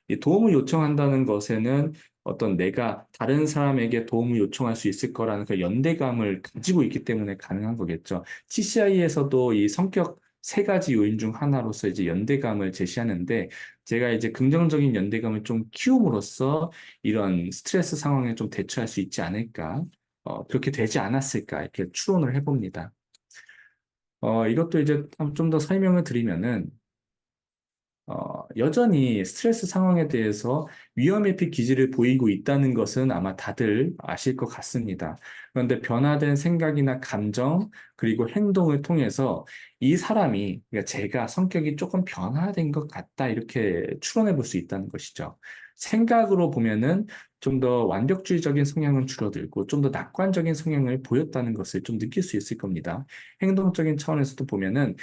이 도움을 요청한다는 것에는 어떤 내가 다른 사람에게 도움을 요청할 수 있을 거라는 그 연대감을 가지고 있기 때문에 가능한 거겠죠. TCI에서도 이 성격 세 가지 요인 중 하나로서 이제 연대감을 제시하는데 제가 이제 긍정적인 연대감을 좀 키움으로써 이런 스트레스 상황에 좀 대처할 수 있지 않을까, 그렇게 되지 않았을까 이렇게 추론을 해봅니다. 이것도 이제 좀 더 설명을 드리면은 여전히 스트레스 상황에 대해서 위험회피 기질을 보이고 있다는 것은 아마 다들 아실 것 같습니다. 그런데 변화된 생각이나 감정, 그리고 행동을 통해서 이 사람이, 그러니까 제가 성격이 조금 변화된 것 같다, 이렇게 추론해 볼 수 있다는 것이죠. 생각으로 보면은 좀 더 완벽주의적인 성향은 줄어들고 좀 더 낙관적인 성향을 보였다는 것을 좀 느낄 수 있을 겁니다. 행동적인 차원에서도 보면은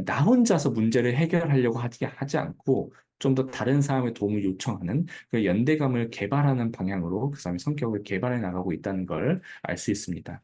나 혼자서 문제를 해결하려고 하지 않고 좀 더 다른 사람의 도움을 요청하는 그 연대감을 개발하는 방향으로 그 사람의 성격을 개발해 나가고 있다는 걸 알 수 있습니다.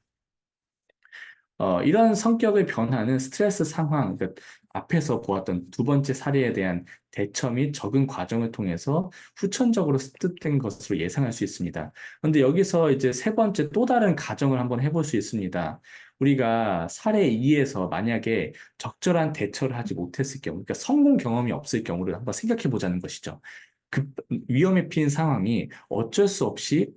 이런 성격의 변화는 스트레스 상황, 그 앞에서 보았던 두 번째 사례에 대한 대처 및 적응 과정을 통해서 후천적으로 습득된 것으로 예상할 수 있습니다. 그런데 여기서 이제 세 번째 또 다른 가정을 한번 해볼 수 있습니다. 우리가 사례 2에서 만약에 적절한 대처를 하지 못했을 경우, 그러니까 성공 경험이 없을 경우를 한번 생각해 보자는 것이죠. 급, 위험에 피인 상황이 어쩔 수 없이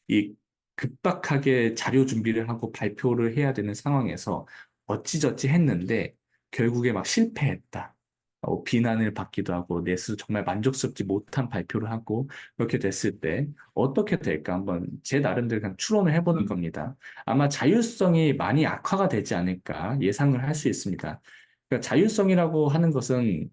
이 급박하게 자료 준비를 하고 발표를 해야 되는 상황에서 어찌저찌 했는데 결국에 막 실패했다. 비난을 받기도 하고 내 스스로 정말 만족스럽지 못한 발표를 하고 그렇게 됐을 때 어떻게 될까 한번 제 나름대로 그냥 추론을 해보는 겁니다. 아마 자율성이 많이 악화가 되지 않을까 예상을 할 수 있습니다. 그러니까 자율성이라고 하는 것은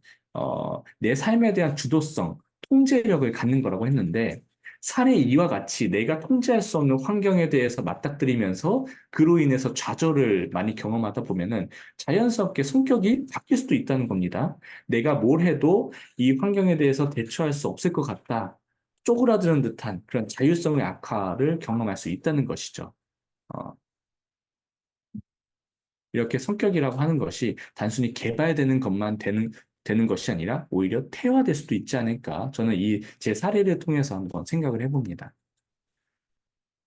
내 삶에 대한 주도성, 통제력을 갖는 거라고 했는데 사례 2와 같이 내가 통제할 수 없는 환경에 대해서 맞닥뜨리면서 그로 인해서 좌절을 많이 경험하다 보면은 자연스럽게 성격이 바뀔 수도 있다는 겁니다. 내가 뭘 해도 이 환경에 대해서 대처할 수 없을 것 같다. 쪼그라드는 듯한 그런 자율성의 악화를 경험할 수 있다는 것이죠. 어, 이렇게 성격이라고 하는 것이 단순히 개발되는 것만 되는 것이 아니라 오히려 퇴화될 수도 있지 않을까. 저는 이 제 사례를 통해서 한번 생각을 해봅니다.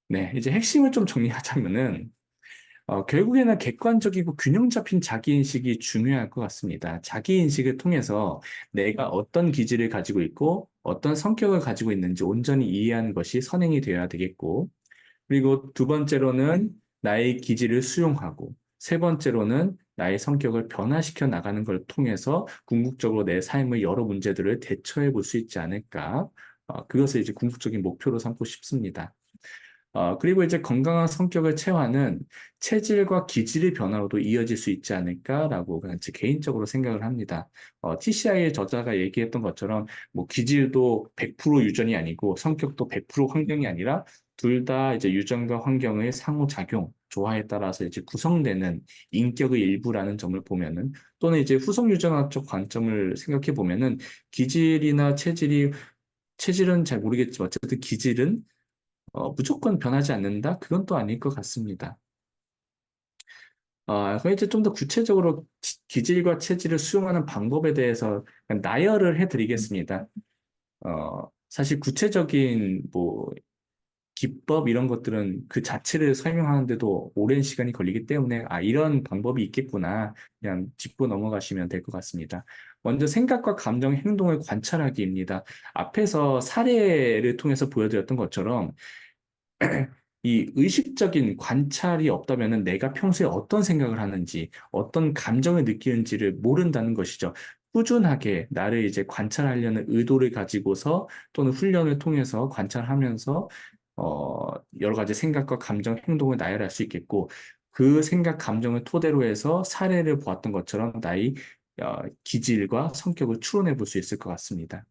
네, 이제 핵심을 좀 정리하자면은, 결국에는 객관적이고 균형 잡힌 자기인식이 중요할 것 같습니다. 자기인식을 통해서 내가 어떤 기질을 가지고 있고 어떤 성격을 가지고 있는지 온전히 이해하는 것이 선행이 되어야 되겠고, 그리고 두 번째로는 나의 기질을 수용하고, 세 번째로는 나의 성격을 변화시켜 나가는 걸 통해서 궁극적으로 내 삶의 여러 문제들을 대처해 볼 수 있지 않을까. 그것을 이제 궁극적인 목표로 삼고 싶습니다. 그리고 이제 건강한 성격을 체화하는 체질과 기질의 변화로도 이어질 수 있지 않을까라고 그냥 제 개인적으로 생각을 합니다. TCI의 저자가 얘기했던 것처럼 뭐 기질도 100% 유전이 아니고 성격도 100% 환경이 아니라 둘 다 이제 유전과 환경의 상호작용, 조화에 따라서 이제 구성되는 인격의 일부라는 점을 보면은 또는 이제 후속 유전학적 관점을 생각해 보면은 기질이나 체질은 잘 모르겠지만 어쨌든 기질은 무조건 변하지 않는다? 그건 또 아닐 것 같습니다. 그럼 이제 좀 더 구체적으로 기질과 체질을 수용하는 방법에 대해서 나열을 해드리겠습니다. 사실 구체적인 뭐 기법 이런 것들은 그 자체를 설명하는데도 오랜 시간이 걸리기 때문에 이런 방법이 있겠구나. 그냥 짚고 넘어가시면 될 것 같습니다. 먼저 생각과 감정, 행동을 관찰하기입니다. 앞에서 사례를 통해서 보여드렸던 것처럼 이 의식적인 관찰이 없다면 내가 평소에 어떤 생각을 하는지, 어떤 감정을 느끼는지를 모른다는 것이죠. 꾸준하게 나를 이제 관찰하려는 의도를 가지고서 또는 훈련을 통해서 관찰하면서 어, 여러 가지 생각과 감정, 행동을 나열할 수 있겠고, 그 생각, 감정을 토대로 해서 사례를 보았던 것처럼 나의 기질과 성격을 추론해 볼 수 있을 것 같습니다.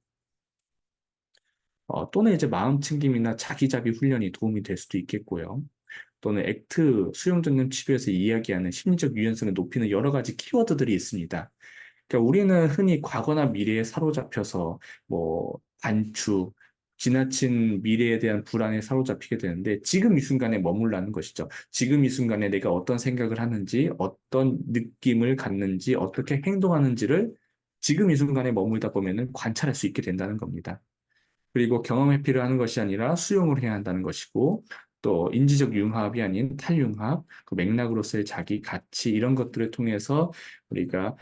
또는 이제 마음 챙김이나 자기자비 훈련이 도움이 될 수도 있겠고요. 또는 액트 수용전념 치료에서 이야기하는 심리적 유연성을 높이는 여러 가지 키워드들이 있습니다. 그러니까 우리는 흔히 과거나 미래에 사로잡혀서 뭐 관축, 지나친 미래에 대한 불안에 사로잡히게 되는데 지금 이 순간에 머물라는 것이죠. 지금 이 순간에 내가 어떤 생각을 하는지, 어떤 느낌을 갖는지, 어떻게 행동하는지를 지금 이 순간에 머물다 보면은 관찰할 수 있게 된다는 겁니다. 그리고 경험 회피를 하는 것이 아니라 수용을 해야 한다는 것이고, 또 인지적 융합이 아닌 탈융합, 그 맥락으로서의 자기 가치 이런 것들을 통해서 우리가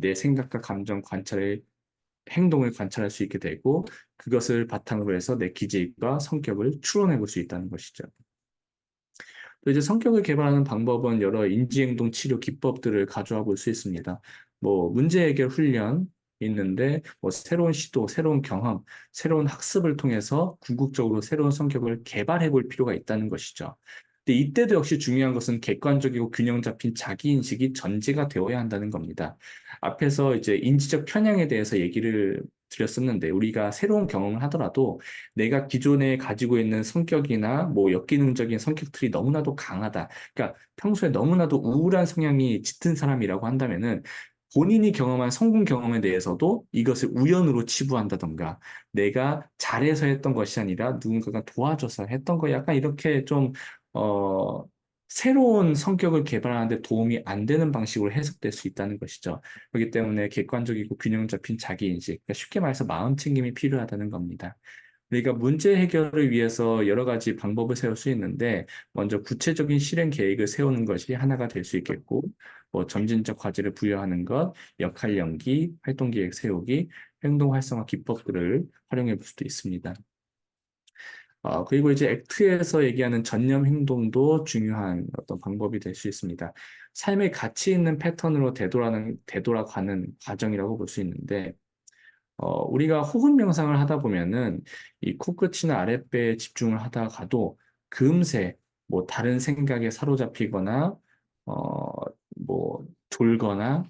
내 생각과 감정 관찰의 행동을 관찰할 수 있게 되고 그것을 바탕으로 해서 내 기질과 성격을 추론해 볼 수 있다는 것이죠. 또 이제 성격을 개발하는 방법은 여러 인지행동 치료 기법들을 가져와 볼 수 있습니다. 뭐 문제 해결 훈련 있는데 뭐 새로운 시도, 새로운 경험, 새로운 학습을 통해서 궁극적으로 새로운 성격을 개발해 볼 필요가 있다는 것이죠. 근데 이때도 역시 중요한 것은 객관적이고 균형 잡힌 자기 인식이 전제가 되어야 한다는 겁니다. 앞에서 이제 인지적 편향에 대해서 얘기를 드렸었는데 우리가 새로운 경험을 하더라도 내가 기존에 가지고 있는 성격이나 뭐 역기능적인 성격들이 너무나도 강하다. 그러니까 평소에 너무나도 우울한 성향이 짙은 사람이라고 한다면은 본인이 경험한 성공 경험에 대해서도 이것을 우연으로 치부한다던가 내가 잘해서 했던 것이 아니라 누군가가 도와줘서 했던 거 약간 이렇게 좀, 어, 새로운 성격을 개발하는데 도움이 안 되는 방식으로 해석될 수 있다는 것이죠. 그렇기 때문에 객관적이고 균형 잡힌 자기인식, 그러니까 쉽게 말해서 마음 챙김이 필요하다는 겁니다. 그러니까 문제 해결을 위해서 여러 가지 방법을 세울 수 있는데, 먼저 구체적인 실행 계획을 세우는 것이 하나가 될 수 있겠고, 뭐 점진적 과제를 부여하는 것, 역할 연기, 활동 계획 세우기, 행동 활성화 기법들을 활용해 볼 수도 있습니다. 그리고 이제 액트에서 얘기하는 전념 행동도 중요한 어떤 방법이 될 수 있습니다. 삶의 가치 있는 패턴으로 되돌아가는 과정이라고 볼 수 있는데, 우리가 호흡 명상을 하다 보면은 이 코끝이나 아랫배에 집중을 하다가도 금세 뭐 다른 생각에 사로잡히거나, 어, 뭐 졸거나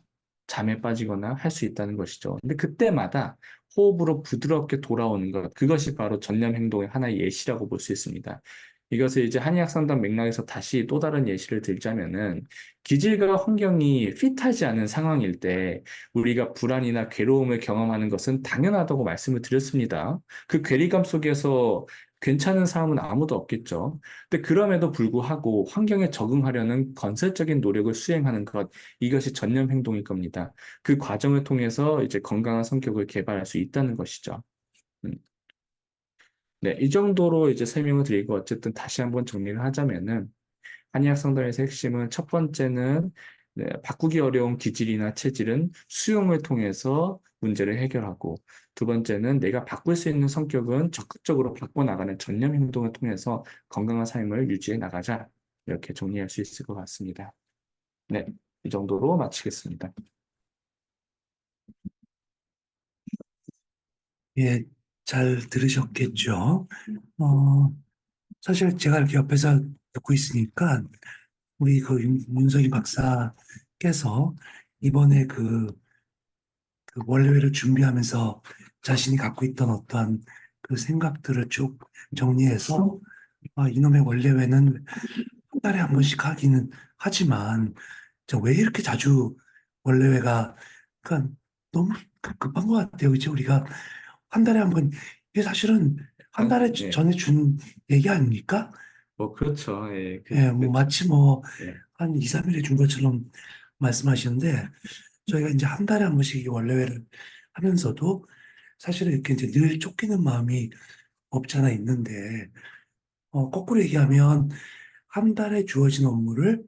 잠에 빠지거나 할 수 있다는 것이죠. 근데 그때마다 호흡으로 부드럽게 돌아오는 것, 그것이 바로 전념 행동의 하나의 예시라고 볼 수 있습니다. 이것을 이제 한의학 상담 맥락에서 다시 또 다른 예시를 들자면은 기질과 환경이 핏하지 않은 상황일 때 우리가 불안이나 괴로움을 경험하는 것은 당연하다고 말씀을 드렸습니다. 그 괴리감 속에서 괜찮은 사람은 아무도 없겠죠. 근데 그럼에도 불구하고 환경에 적응하려는 건설적인 노력을 수행하는 것, 이것이 전념 행동일 겁니다. 그 과정을 통해서 이제 건강한 성격을 개발할 수 있다는 것이죠. 음. 네, 이 정도로 이제 설명을 드리고 어쨌든 다시 한번 정리를 하자면은 한의학 상담에서 핵심은 첫 번째는 네, 바꾸기 어려운 기질이나 체질은 수용을 통해서 문제를 해결하고 두 번째는 내가 바꿀 수 있는 성격은 적극적으로 바꿔나가는 전념 행동을 통해서 건강한 삶을 유지해 나가자. 이렇게 정리할 수 있을 것 같습니다. 네, 이 정도로 마치겠습니다. 예, 잘 들으셨겠죠? 어, 사실 제가 이렇게 옆에서 듣고 있으니까 우리 그 윤석희 박사께서 이번에 그 원래회를 준비하면서 자신이 갖고 있던 어떠한 그 생각들을 쭉 정리해서 이놈의 원래회는 한 달에 한 번씩 하기는 하지만 저 왜 이렇게 자주 원래회가 그러니까 너무 급한 것 같아요. 그죠? 우리가 한 달에 한 번, 이게 사실은 한 달에 네, 전에 준 얘기 아닙니까? 뭐 그렇죠. 예, 예, 뭐 마치 뭐 예, 한 2, 3일에 준 것처럼 말씀하시는데 저희가 이제 한 달에 한 번씩 이 원래회를 하면서도 사실은 이렇게 이제 늘 쫓기는 마음이 없잖아 있는데 거꾸로 얘기하면 한 달에 주어진 업무를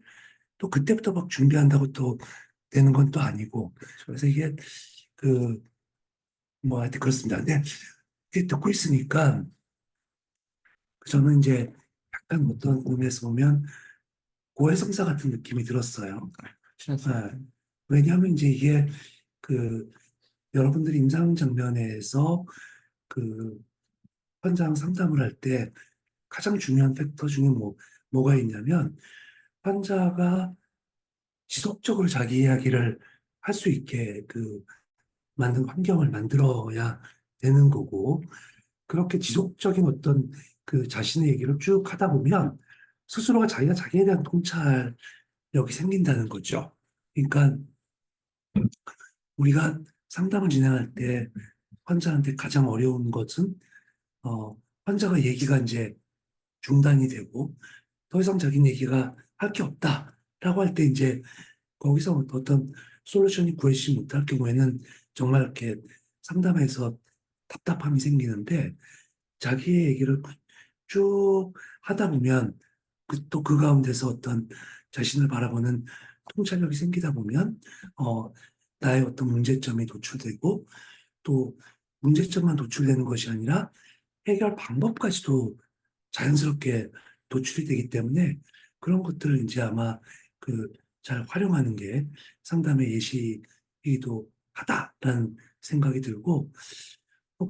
또 그때부터 막 준비한다고 또 되는 건 또 아니고 그렇죠. 그래서 이게 그 뭐 하여튼 그렇습니다. 근데 이렇게 듣고 있으니까 저는 이제 약간 어떤 의미에서 보면 고해성사 같은 느낌이 들었어요. 예. 친했습니다. 왜냐하면 이제 이게 그 여러분들이 임상 장면에서 그 환자랑 상담을 할 때 가장 중요한 팩터 중에 뭐가 있냐면 환자가 지속적으로 자기 이야기를 할 수 있게 만든 환경을 만들어야 되는 거고 그렇게 지속적인 어떤 그 자신의 얘기를 쭉 하다 보면 스스로가 자기가 자기에 대한 통찰력이 생긴다는 거죠. 그러니까 우리가 상담을 진행할 때 환자한테 가장 어려운 것은 환자가 얘기가 이제 중단이 되고 더 이상 자기 얘기가 할 게 없다라고 할 때 이제 거기서 어떤 솔루션이 구해지지 못할 경우에는 정말 이렇게 상담에서 답답함이 생기는데 자기의 얘기를 쭉 하다 보면 또 그 가운데서 어떤 자신을 바라보는 통찰력이 생기다 보면 어, 나의 어떤 문제점이 도출되고 또 문제점만 도출되는 것이 아니라 해결 방법까지도 자연스럽게 도출이 되기 때문에 그런 것들을 이제 아마 잘 활용하는 게 상담의 예시이기도 하다라는 생각이 들고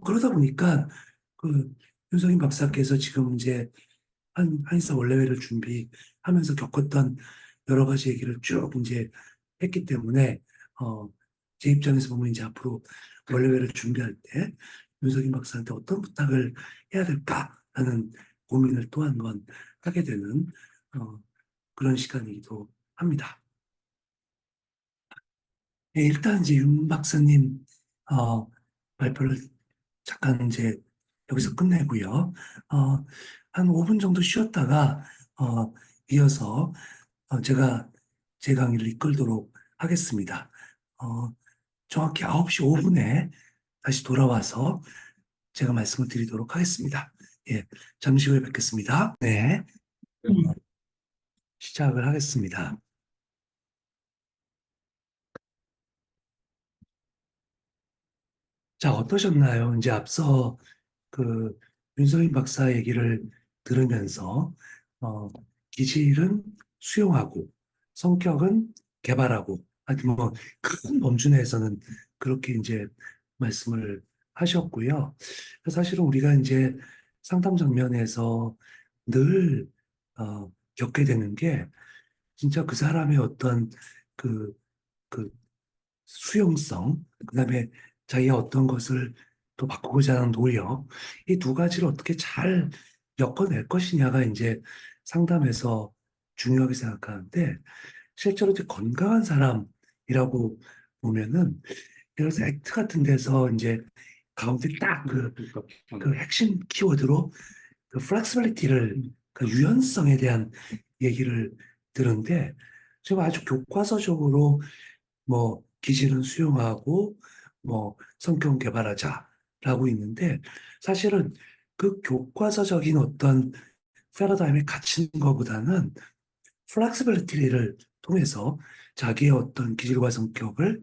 그러다 보니까 그 윤석인 박사께서 지금 이제 한의사 원래회를 준비하면서 겪었던 여러 가지 얘기를 쭉 이제 했기 때문에 어, 제 입장에서 보면 이제 앞으로 원래회를 준비할 때 윤석인 박사한테 어떤 부탁을 해야 될까라는 고민을 또 한 번 하게 되는 어, 그런 시간이기도 합니다. 예, 일단 이제 윤 박사님 어, 발표를 잠깐 이제 여기서 끝내고요. 어, 한 5분 정도 쉬었다가 이어서 제가 제 강의를 이끌도록 하겠습니다. 어, 정확히 9시 5분에 다시 돌아와서 제가 말씀을 드리도록 하겠습니다. 예, 잠시 후에 뵙겠습니다. 네, 시작을 하겠습니다. 자, 어떠셨나요? 이제 앞서 그 윤석인 박사 얘기를 들으면서 어, 기질은 수용하고 성격은 개발하고 하여튼 뭐큰 범주 내에서는 그렇게 이제 말씀을 하셨고요. 사실은 우리가 이제 상담 장면에서 늘 겪게 되는 게 진짜 그 사람의 어떤 그, 그 수용성, 그다음에 자기가 어떤 것을 또 바꾸고자 하는 노력, 이 두 가지를 어떻게 잘 엮어낼 것이냐가 이제 상담에서 중요하게 생각하는데, 실제로 이제 건강한 사람이라고 보면은, 예를 들어서 액트 같은 데서 이제 가운데 딱 그 핵심 키워드로 그 플렉시빌리티를, 그 유연성에 대한 얘기를 들은데, 지금 아주 교과서적으로 기질은 수용하고 성격 개발하자라고 있는데 사실은 그 교과서적인 어떤 패러다임에 갇힌 것보다는 플렉시빌리티를 통해서 자기의 어떤 기질과 성격을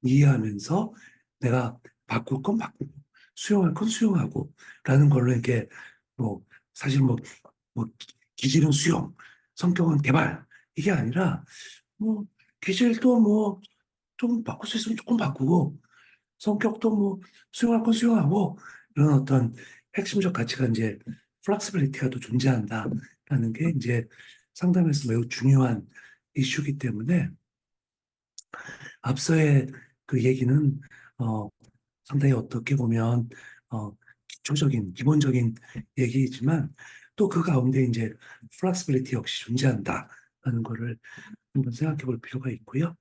이해하면서 내가 바꿀 건 바꾸고 수용할 건 수용하고 라는 걸로 이렇게 뭐 사실 뭐 기질은 수용, 성격은 개발 이게 아니라 뭐 기질도 뭐 좀 바꿀 수 있으면 조금 바꾸고 성격도 뭐 수용할 건 수용하고 이런 어떤 핵심적 가치가 이제 플렉시빌리티가 또 존재한다라는 게 이제 상담에서 매우 중요한 이슈이기 때문에 앞서의 그 얘기는 어, 상당히 어떻게 보면 기초적인 기본적인 얘기이지만 또 그 가운데 이제 플렉시빌리티 역시 존재한다라는 거를 한번 생각해 볼 필요가 있고요.